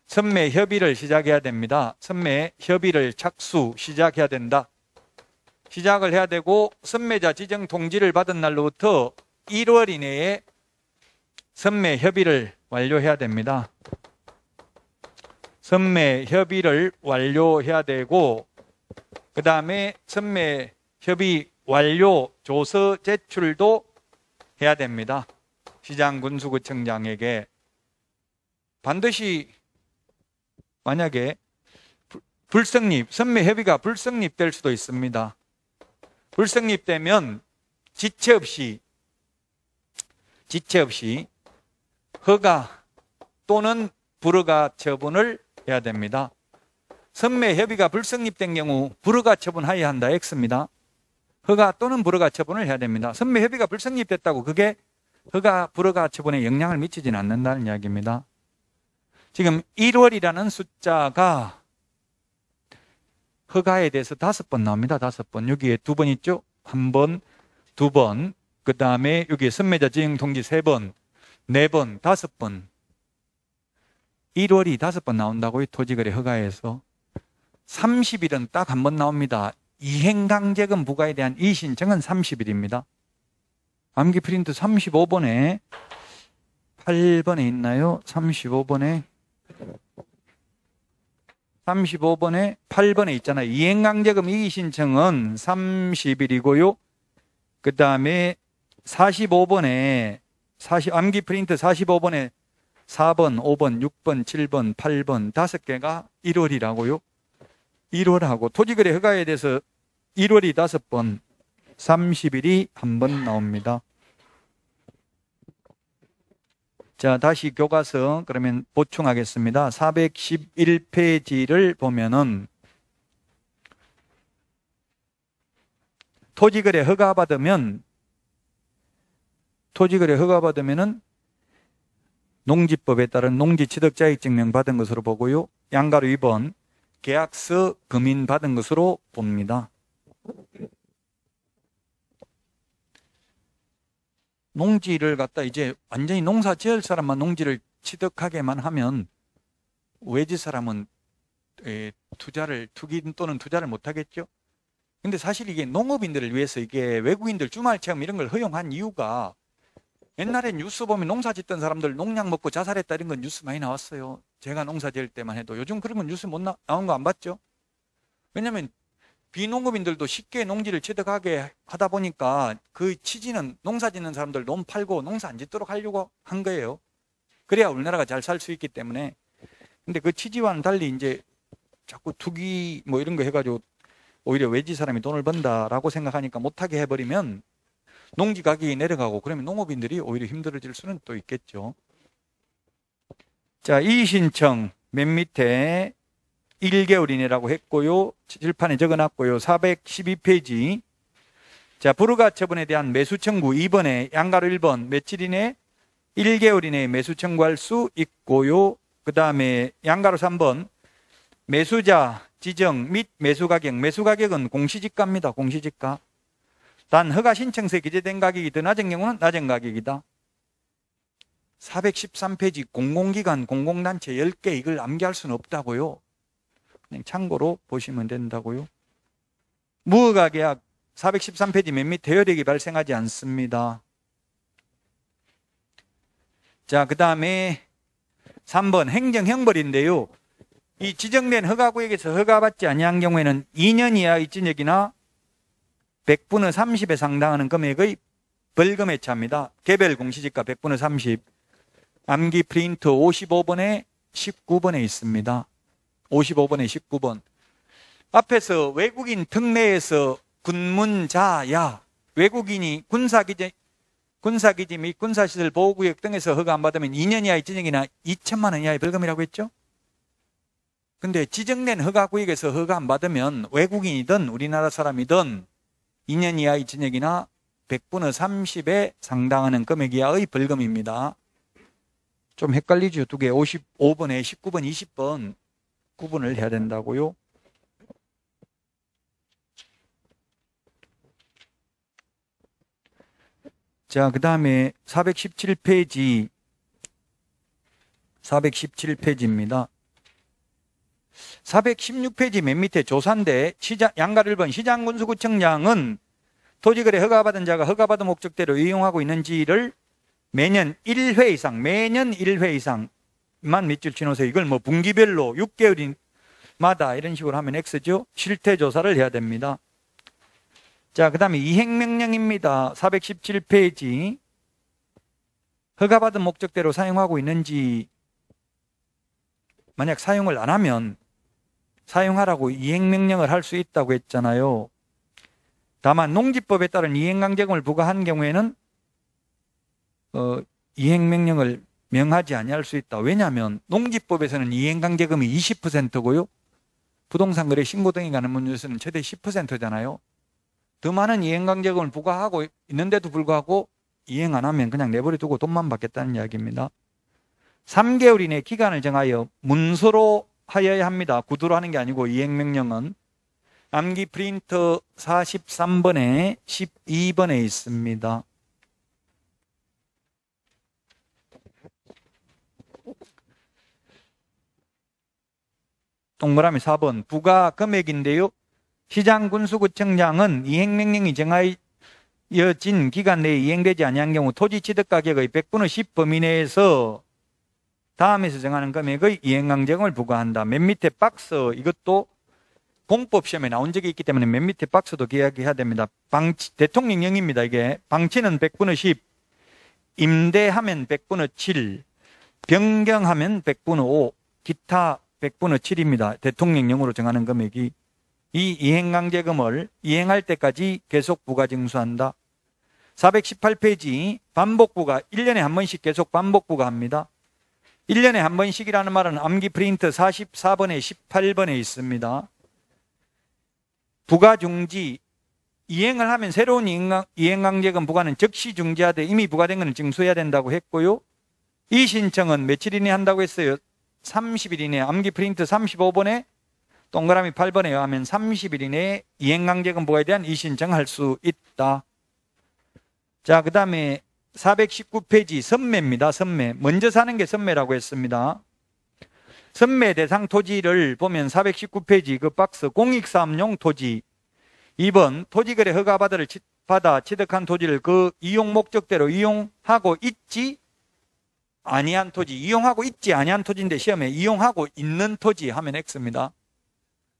선매 협의를 시작해야 됩니다. 선매 협의를 착수 시작해야 된다. 시작을 해야 되고, 선매자 지정 통지를 받은 날로부터 1월 이내에 선매 협의를 완료해야 됩니다. 선매 협의를 완료해야 되고, 그 다음에 선매 협의 완료 조서 제출도 해야 됩니다. 시장군수구청장에게. 반드시 만약에 선매 협의가 불성립될 수도 있습니다. 불성립되면 지체 없이 허가 또는 불허가 처분을 해야 됩니다. 선매 협의가 불성립된 경우 불허가 처분하여야 한다. X입니다. 허가 또는 불허가 처분을 해야 됩니다. 선매 협의가 불성립됐다고 그게 허가, 불허가 처분에 영향을 미치지는 않는다는 이야기입니다. 지금 1월이라는 숫자가 허가에 대해서 5번 나옵니다. 5번. 여기에 2번 있죠? 1번, 2번. 그 다음에 여기에 선매자 지정 통지 3번, 4번, 5번. 1월이 5번 나온다고요. 토지거래 허가에서. 30일은 딱 한 번 나옵니다. 이행강제금 부과에 대한 이의신청은 30일입니다. 암기 프린트 35번에 8번에 있나요? 35번에 8번에 있잖아요. 이행강제금 이의신청은 30일이고요. 그 다음에 45번에 암기 프린트 45번에 4번, 5번, 6번, 7번, 8번 5개가 1월이라고요. 1월하고 토지거래 허가에 대해서 1월이 5번, 30일이 한 번 나옵니다. 자, 다시 교과서 그러면 보충하겠습니다. 411페이지를 보면은 토지거래 허가 받으면은 농지법에 따른 농지취득자격증명 받은 것으로 보고요. 양가로 2번 계약서 금인 받은 것으로 봅니다. 농지를 갖다 이제 완전히 농사 지을 사람만 농지를 취득하게만 하면 외지 사람은 투기 또는 투자를 못 하겠죠. 근데 사실 이게 농업인들을 위해서 이게 외국인들 주말 체험 이런 걸 허용한 이유가 옛날에 뉴스 보면 농사 짓던 사람들 농약 먹고 자살했다 이런 건 뉴스 많이 나왔어요. 제가 농사 지을 때만 해도. 요즘 그런 건 뉴스 못 나온 거 안 봤죠? 왜냐면 비농업인들도 쉽게 농지를 취득하게 하다 보니까 그 취지는 농사 짓는 사람들 논 팔고 농사 안 짓도록 하려고 한 거예요. 그래야 우리나라가 잘 살 수 있기 때문에. 근데 그 취지와는 달리 이제 자꾸 투기 뭐 이런 거 해가지고 오히려 외지 사람이 돈을 번다라고 생각하니까 못하게 해버리면 농지 가격이 내려가고 그러면 농업인들이 오히려 힘들어질 수는 또 있겠죠. 자, 이의신청 맨 밑에 1개월 이내라고 했고요. 칠판에 적어놨고요. 412페이지. 자, 불허가 처분에 대한 매수 청구 2번에 양가로 1번 며칠 이내 1개월 이내에 매수 청구할 수 있고요. 그 다음에 양가로 3번 매수자 지정 및 매수가격은 공시지가입니다. 공시지가. 단 허가 신청서에 기재된 가격이 더 낮은 경우는 낮은 가격이다. 413페이지 공공기관, 공공단체 10개 이걸 암기할 수는 없다고요. 그냥 참고로 보시면 된다고요. 무허가 계약 413페이지 맨 밑에 효력이 발생하지 않습니다. 자, 그 다음에 3번 행정형벌인데요. 이 지정된 허가구역에서 허가받지 아니한 경우에는 2년 이하 입지역이나 100분의 30에 상당하는 금액의 벌금에 처합니다. 개별 공시지가 100분의 30. 암기 프린트 55번에 19번에 있습니다. 55번에 19번. 앞에서 외국인 특례에서 군문자야. 외국인이 군사기지 및 군사시설 보호구역 등에서 허가 안 받으면 2년 이하의 지정이나 2천만 원 이하의 벌금이라고 했죠? 근데 지정된 허가구역에서 허가 안 받으면 외국인이든 우리나라 사람이든 2년 이하의 징역이나 100분의 30에 상당하는 금액 이하의 벌금입니다. 좀 헷갈리죠? 두 개. 55번에 19번, 20번 구분을 해야 된다고요. 자, 그 다음에 417페이지 417페이지입니다. 416페이지 맨 밑에 조사인데 양가로 1번 시장군수구청장은 토지거래 허가받은 자가 허가받은 목적대로 이용하고 있는지를 매년 1회 이상만 밑줄 치놓으세요. 이걸 뭐 분기별로 6개월마다 이런 식으로 하면 X죠. 실태조사를 해야 됩니다. 자, 그 다음에 이행명령입니다. 417페이지 허가받은 목적대로 사용하고 있는지 만약 사용을 안 하면 사용하라고 이행명령을 할 수 있다고 했잖아요. 다만 농지법에 따른 이행강제금을 부과한 경우에는 이행명령을 명하지 아니할 수 있다. 왜냐하면 농지법에서는 이행강제금이 20%고요. 부동산 거래 신고 등에 관한 문제에서는 최대 10%잖아요. 더 많은 이행강제금을 부과하고 있는데도 불구하고 이행 안 하면 그냥 내버려 두고 돈만 받겠다는 이야기입니다. 3개월 이내 기간을 정하여 문서로 하여야 합니다. 구두로 하는 게 아니고 이행명령은. 암기 프린터 43번에 12번에 있습니다. 동그라미 4번 부과 금액인데요. 시장군수구청장은 이행명령이 이어진 기간 내에 이행되지 아니한 경우 토지 취득 가격의 100분의 10 범위 내에서 다음에서 정하는 금액의 이행강제금을 부과한다. 맨 밑에 박스 이것도 공법 시험에 나온 적이 있기 때문에 맨 밑에 박스도 기억해야 됩니다. 대통령령입니다. 이게 방치는 100분의 10, 임대하면 100분의 7, 변경하면 100분의 5, 기타 100분의 7입니다. 대통령령으로 정하는 금액이. 이 이행강제금을 이행할 때까지 계속 부과징수한다. 418페이지 반복부과 1년에 한 번씩 계속 반복부과합니다. 1년에 한 번씩이라는 말은 암기 프린트 44번에 18번에 있습니다. 부과중지, 이행을 하면 새로운 이행강제금 부과는 즉시 중지하되 이미 부과된 것은 징수해야 된다고 했고요. 이 신청은 며칠 이내에 한다고 했어요? 30일 이내에. 암기 프린트 35번에 동그라미 8번에 의하면 30일 이내에 이행강제금 부과에 대한 이신청할 수 있다. 자, 그 다음에 419페이지 선매입니다. 선매. 먼저 사는 게 선매라고 했습니다. 선매 대상 토지를 보면 419페이지 그 박스 공익사업용 토지 2번 토지거래 허가받아 취득한 토지를 그 이용 목적대로 이용하고 있지 아니한 토지. 이용하고 있지 아니한 토지인데 시험에 이용하고 있는 토지 하면 X입니다.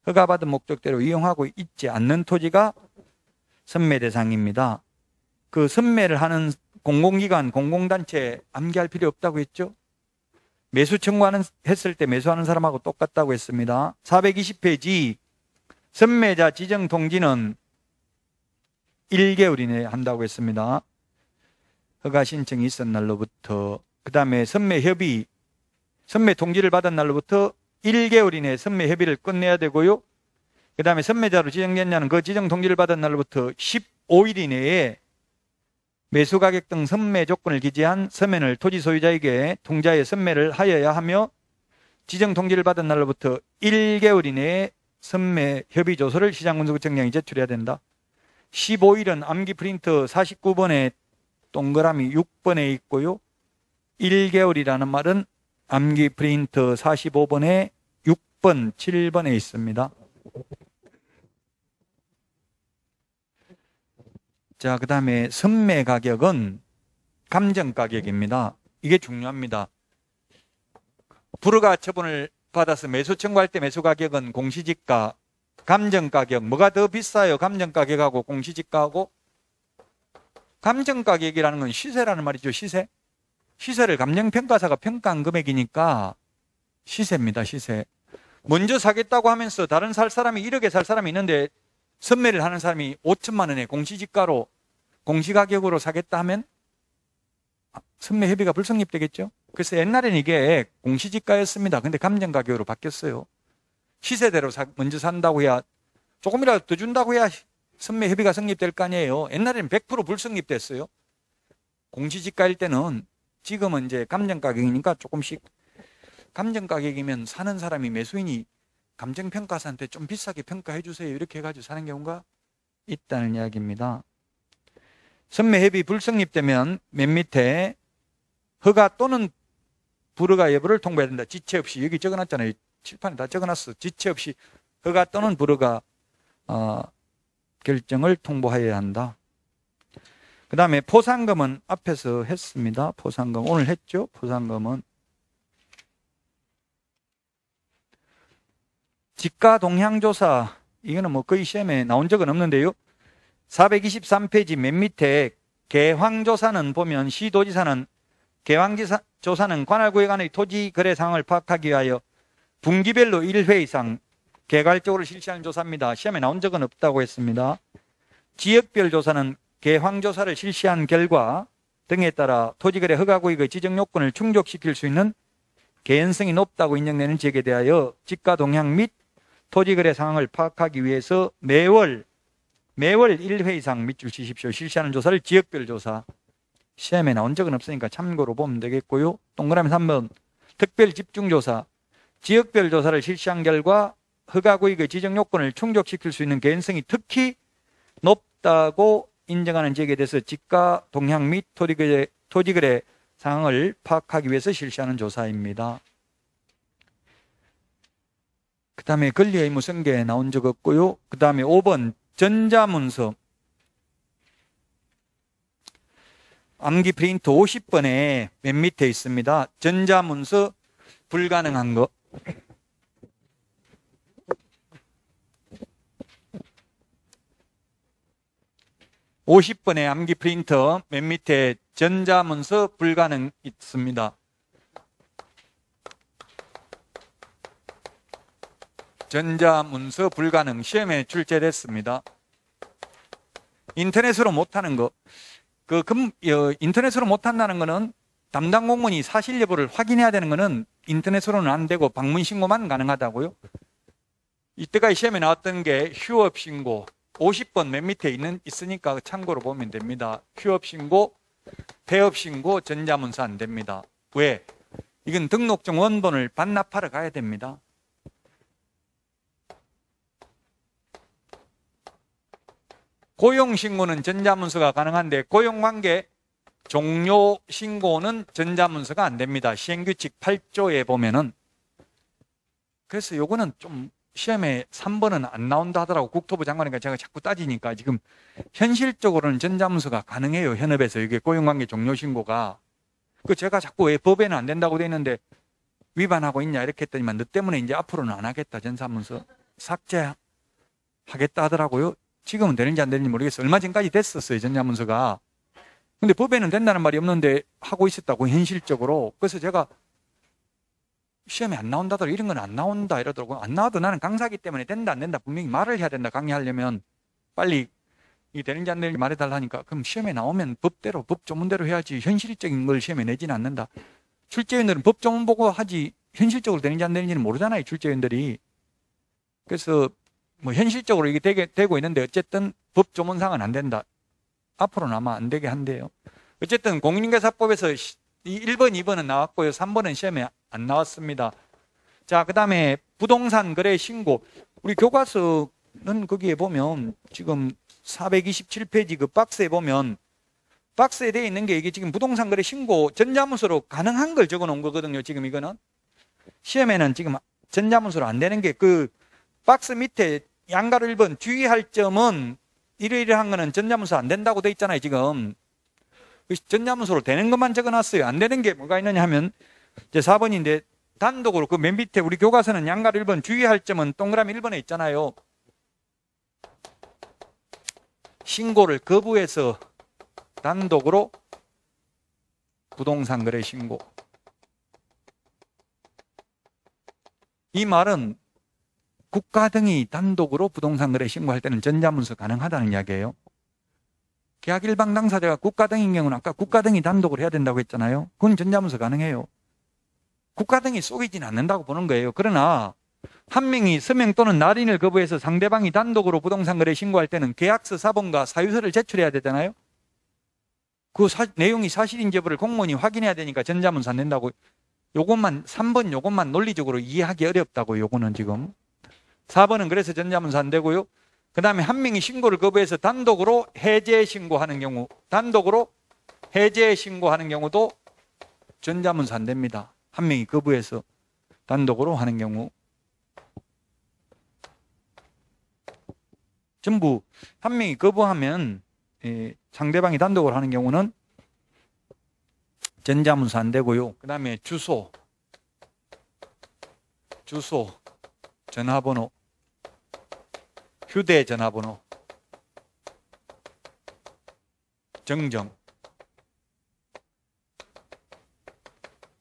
허가받은 목적대로 이용하고 있지 않는 토지가 선매 대상입니다. 그 선매를 하는 공공기관, 공공단체 암기할 필요 없다고 했죠? 매수 청구하는 했을 때 매수하는 사람하고 똑같다고 했습니다. 420페이지 선매자 지정 통지는 1개월 이내에 한다고 했습니다. 허가 신청이 있은 날로부터. 그 다음에 선매 협의, 선매 통지를 받은 날로부터 1개월 이내에 선매 협의를 끝내야 되고요. 그 다음에 선매자로 지정됐냐는 그 지정 통지를 받은 날로부터 15일 이내에 매수가격 등 선매 조건을 기재한 서면을 토지 소유자에게 통지하여 선매를 하여야 하며 지정 통지를 받은 날로부터 1개월 이내에 선매 협의 조서를 시장군수구청장이 제출해야 된다. 15일은 암기 프린트 49번에 동그라미 6번에 있고요. 1개월이라는 말은 암기 프린트 45번에 6번, 7번에 있습니다. 자, 그 다음에 선매 가격은 감정 가격입니다. 이게 중요합니다. 불허가 처분을 받아서 매수 청구할 때 매수 가격은 공시지가, 감정 가격, 뭐가 더 비싸요? 감정 가격하고 공시지가하고? 감정 가격이라는 건 시세라는 말이죠. 시세. 시세를 감정평가사가 평가한 금액이니까 시세입니다. 시세. 먼저 사겠다고 하면서 다른 살 사람이 1억에 살 사람이 있는데 선매를 하는 사람이 5천만 원에 공시지가로 공시가격으로 사겠다 하면 선매 협의가 불성립되겠죠. 그래서 옛날에는 이게 공시지가였습니다. 근데 감정가격으로 바뀌었어요. 시세대로 먼저 산다고 해야 조금이라도 더 준다고 해야 선매 협의가 성립될 거 아니에요. 옛날에는 100% 불성립됐어요. 공시지가일 때는. 지금은 이제 감정가격이니까 조금씩. 감정가격이면 사는 사람이 매수인이 감정평가사한테 좀 비싸게 평가해 주세요 이렇게 해가지고 사는 경우가 있다는 이야기입니다. 선매 협의 불성립되면 맨 밑에 허가 또는 불허가 여부를 통보해야 된다. 지체 없이. 여기 적어놨잖아요. 칠판에 다 적어놨어. 지체 없이 허가 또는 불허가 결정을 통보해야 한다. 그 다음에 포상금은 앞에서 했습니다. 포상금 오늘 했죠. 포상금은 지가 동향조사, 이거는 뭐 거의 시험에 나온 적은 없는데요. 423페이지 맨 밑에 개황조사는 보면 시도지사는 개황조사는 관할구역 안의 토지 거래 상황을 파악하기 위하여 분기별로 1회 이상 개괄적으로 실시하는 조사입니다. 시험에 나온 적은 없다고 했습니다. 지역별 조사는 개황조사를 실시한 결과 등에 따라 토지거래 허가구역의 지정 요건을 충족시킬 수 있는 개연성이 높다고 인정되는 지역에 대하여 지가 동향 및 토지거래 상황을 파악하기 위해서 매월 1회 이상 밑줄 치십시오. 실시하는 조사를 지역별 조사. 시험에 나온 적은 없으니까 참고로 보면 되겠고요. 동그라미 3번 특별 집중조사. 지역별 조사를 실시한 결과 허가구역의 지정 요건을 충족시킬 수 있는 개연성이 특히 높다고 인정하는 지역에 대해서 지가 동향 및 토지거래 상황을 파악하기 위해서 실시하는 조사입니다. 그 다음에 권리의무 승계에 나온 적 없고요. 그 다음에 5번 전자문서. 암기 프린트 50번에 맨 밑에 있습니다. 전자문서 불가능한 거. 50번의 암기 프린터 맨 밑에 전자문서 불가능 있습니다. 전자문서 불가능 시험에 출제됐습니다. 인터넷으로 못하는 거. 인터넷으로 못한다는 거는 담당 공무원이 사실 여부를 확인해야 되는 거는 인터넷으로는 안 되고 방문 신고만 가능하다고요. 이때까지 시험에 나왔던 게 휴업 신고 50번 맨 밑에 있으니까 참고로 보면 됩니다. 휴업 신고, 폐업 신고, 전자문서 안 됩니다. 왜? 이건 등록증 원본을 반납하러 가야 됩니다. 고용신고는 전자문서가 가능한데 고용관계 종료 신고는 전자문서가 안 됩니다. 시행규칙 8조에 보면은. 그래서 요거는 좀 시험에 3번은 안 나온다 하더라고. 국토부 장관이니까 제가 자꾸 따지니까 지금 현실적으로는 전자문서가 가능해요. 현업에서 이게 고용관계 종료 신고가. 제가 자꾸 왜 법에는 안 된다고 돼 있는데 위반하고 있냐 이렇게 했더니만 너 때문에 이제 앞으로는 안 하겠다. 전자문서 삭제하겠다 하더라고요. 지금은 되는지 안 되는지 모르겠어요. 얼마 전까지 됐었어요. 전자문서가. 근데 법에는 된다는 말이 없는데 하고 있었다고 현실적으로. 그래서 제가 시험에 안 나온다더라. 이런 건 안 나온다 이러더라고요. 안 나와도 나는 강사기 때문에 된다 안 된다 분명히 말을 해야 된다. 강의하려면 빨리 이 되는지 안 되는지 말해달라니까. 그럼 시험에 나오면 법대로 법 조문대로 해야지 현실적인 걸 시험에 내지는 않는다. 출제위원들은 법 조문 보고 하지 현실적으로 되는지 안 되는지는 모르잖아요. 출제위원들이. 그래서 뭐 현실적으로 이게 되고 있는데 어쨌든 법 조문상은 안 된다. 앞으로는 아마 안 되게 한대요. 어쨌든 공인중개사법에서 1번, 2번은 나왔고요. 3번은 시험에 안 나왔습니다. 자, 그 다음에 부동산 거래 신고. 우리 교과서는 거기에 보면 지금 427페이지 그 박스에 보면 박스에 되어 있는 게 이게 지금 부동산 거래 신고 전자문서로 가능한 걸 적어 놓은 거거든요. 지금 이거는. 시험에는 지금 전자문서로 안 되는 게 그 박스 밑에 양가로 1번 주의할 점은 이러이러한 거는 전자문서 안 된다고 돼 있잖아요. 지금 전자문서로 되는 것만 적어놨어요. 안 되는 게 뭐가 있느냐 하면 이제 4번인데 단독으로 그 맨 밑에 우리 교과서는 양가로 1번 주의할 점은 동그라미 1번에 있잖아요. 신고를 거부해서 단독으로 부동산 거래 신고. 이 말은 국가 등이 단독으로 부동산 거래 신고할 때는 전자문서 가능하다는 이야기예요. 계약 일방 당사자가 국가 등인 경우는 아까 국가 등이 단독으로 해야 된다고 했잖아요. 그건 전자문서 가능해요. 국가 등이 속이지는 않는다고 보는 거예요. 그러나 한 명이 서명 또는 날인을 거부해서 상대방이 단독으로 부동산 거래 신고할 때는 계약서 사본과 사유서를 제출해야 되잖아요. 그 내용이 사실인지 여부를 공무원이 확인해야 되니까 전자문서 안 된다고. 요것만 3번 요것만 논리적으로 이해하기 어렵다고. 요거는 지금 4번은 그래서 전자문서 안 되고요. 그 다음에 한 명이 신고를 거부해서 단독으로 해제 신고하는 경우, 단독으로 해제 신고하는 경우도 전자문서 안 됩니다. 한 명이 거부해서 단독으로 하는 경우. 전부 한 명이 거부하면 상대방이 단독으로 하는 경우는 전자문서 안 되고요. 그 다음에 주소, 전화번호, 휴대전화번호, 정정.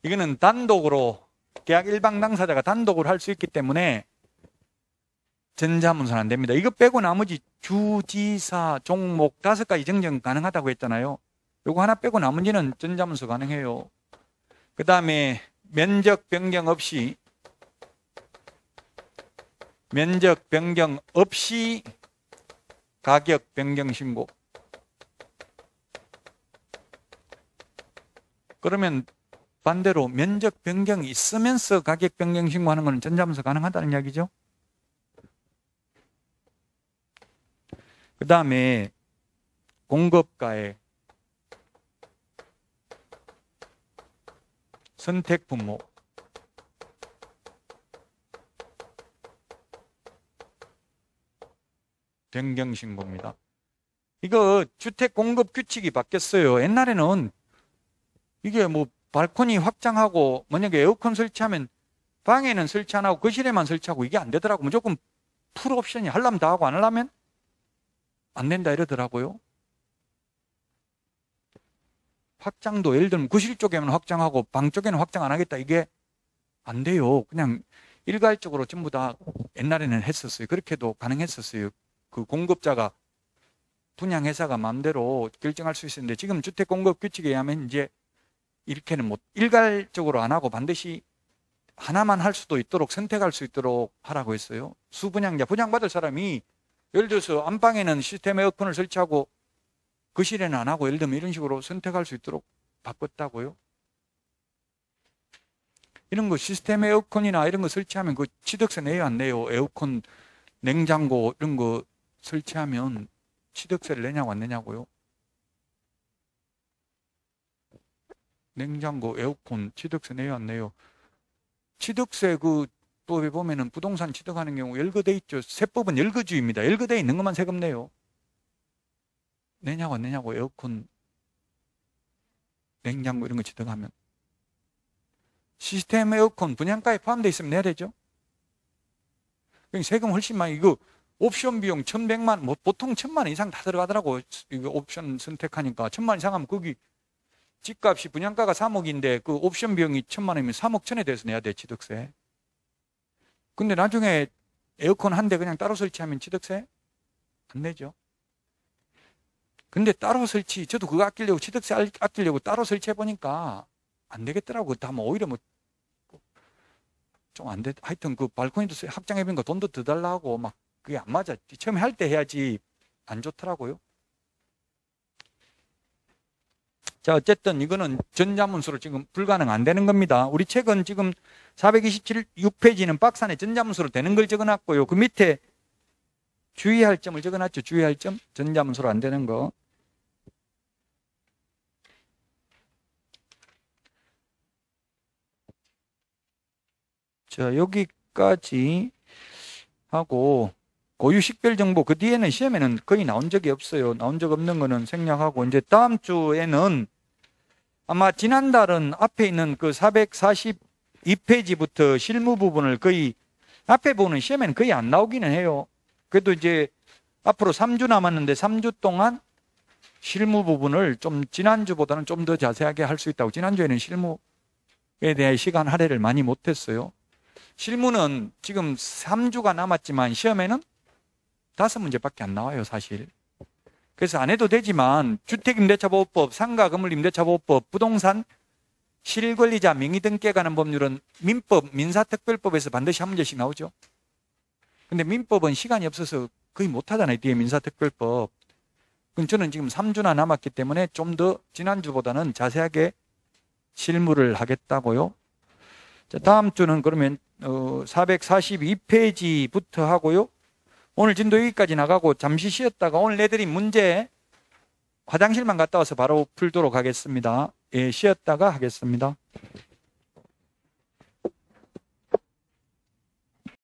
이거는 단독으로 계약 일방 당사자가 단독으로 할 수 있기 때문에 전자문서는 안 됩니다. 이거 빼고 나머지 주지사, 종목 5가지 정정 가능하다고 했잖아요. 요거 하나 빼고 나머지는 전자문서 가능해요. 그 다음에 면적 변경 없이 가격 변경 신고. 그러면 반대로 면적 변경이 있으면서 가격 변경 신고하는 것은 전자문서 가능하다는 이야기죠. 그 다음에 공급가액, 선택분모, 변경신고입니다. 이거 주택 공급 규칙이 바뀌었어요. 옛날에는 이게 뭐 발코니 확장하고 만약에 에어컨 설치하면 방에는 설치 안 하고 거실에만 설치하고 이게 안 되더라고. 무조건 풀 옵션이 하려면 다 하고 안 하려면 안 된다 이러더라고요. 확장도 예를 들면 거실 쪽에만 확장하고 방 쪽에는 확장 안 하겠다. 이게 안 돼요. 그냥 일괄적으로 전부 다 옛날에는 했었어요. 그렇게도 가능했었어요. 그 공급자가 분양회사가 마음대로 결정할 수 있었는데 지금 주택공급 규칙에 의하면 이제 이렇게는 못 일괄적으로 안 하고 반드시 하나만 할 수도 있도록 선택할 수 있도록 하라고 했어요. 수분양자, 분양받을 사람이 예를 들어서 안방에는 시스템 에어컨을 설치하고 거실에는 안 하고 예를 들면 이런 식으로 선택할 수 있도록 바꿨다고요. 이런 거 시스템 에어컨이나 이런 거 설치하면 그 취득세 내요 안 내요? 에어컨, 냉장고 이런 거 설치하면 취득세를 내냐고 안 내냐고요? 냉장고, 에어컨 취득세 내요 안 내요? 취득세 그 법에 보면은 부동산 취득하는 경우 열거돼 있죠. 세법은 열거주의입니다. 열거돼 있는 것만 세금 내요. 내냐고 안 내냐고. 에어컨, 냉장고 이런 거 취득하면 시스템 에어컨 분양가에 포함되어 있으면 내야 되죠. 세금 훨씬 많이. 이거 옵션 비용 1,100만, 뭐 보통 1,000만 원 이상 다 들어가더라고. 이거 옵션 선택하니까 1,000만 원 이상 하면 거기 집값이 분양가가 3억인데 그 옵션 비용이 1,000만 원이면 3억 1천에 대해서 내야 돼, 취득세. 근데 나중에 에어컨 한 대 그냥 따로 설치하면 취득세 안 내죠. 근데 따로 설치, 저도 그거 아끼려고 취득세 아끼려고 따로 설치해 보니까 안 되겠더라고. 다 뭐 오히려 뭐 좀 안 돼. 하여튼 그 발코니도 확장해 보니까 돈도 더 달라고 막 그게 안 맞아. 처음에 할 때 해야지 안 좋더라고요. 자, 어쨌든 이거는 전자문서로 지금 불가능 안 되는 겁니다. 우리 책은 지금 427-6페이지는 박스 안에 전자문서로 되는 걸 적어놨고요. 그 밑에 주의할 점을 적어놨죠. 주의할 점. 전자문서로 안 되는 거. 자, 여기까지 하고 고유 식별 정보 그 뒤에는 시험에는 거의 나온 적이 없어요. 나온 적 없는 거는 생략하고 이제 다음 주에는 아마 지난달은 앞에 있는 그 442페이지부터 실무 부분을 거의 앞에 보는 시험에는 거의 안 나오기는 해요. 그래도 이제 앞으로 3주 남았는데 3주 동안 실무 부분을 좀 지난주보다는 좀 더 자세하게 할 수 있다고. 지난주에는 실무에 대한 시간 할애를 많이 못했어요. 실무는 지금 3주가 남았지만 시험에는 5문제밖에 안 나와요, 사실. 그래서 안 해도 되지만 주택임대차보호법, 상가건물임대차보호법, 부동산 실권리자 명의 등기에 관한 법률은 민법, 민사특별법에서 반드시 한 문제씩 나오죠. 근데 민법은 시간이 없어서 거의 못하잖아요, 뒤에 민사특별법. 그럼 저는 지금 3주나 남았기 때문에 좀 더 지난주보다는 자세하게 실무를 하겠다고요. 자, 다음 주는 그러면 442페이지부터 하고요. 오늘 진도 여기까지 나가고 잠시 쉬었다가 오늘 내드린 문제 화장실만 갔다 와서 바로 풀도록 하겠습니다. 예, 쉬었다가 하겠습니다.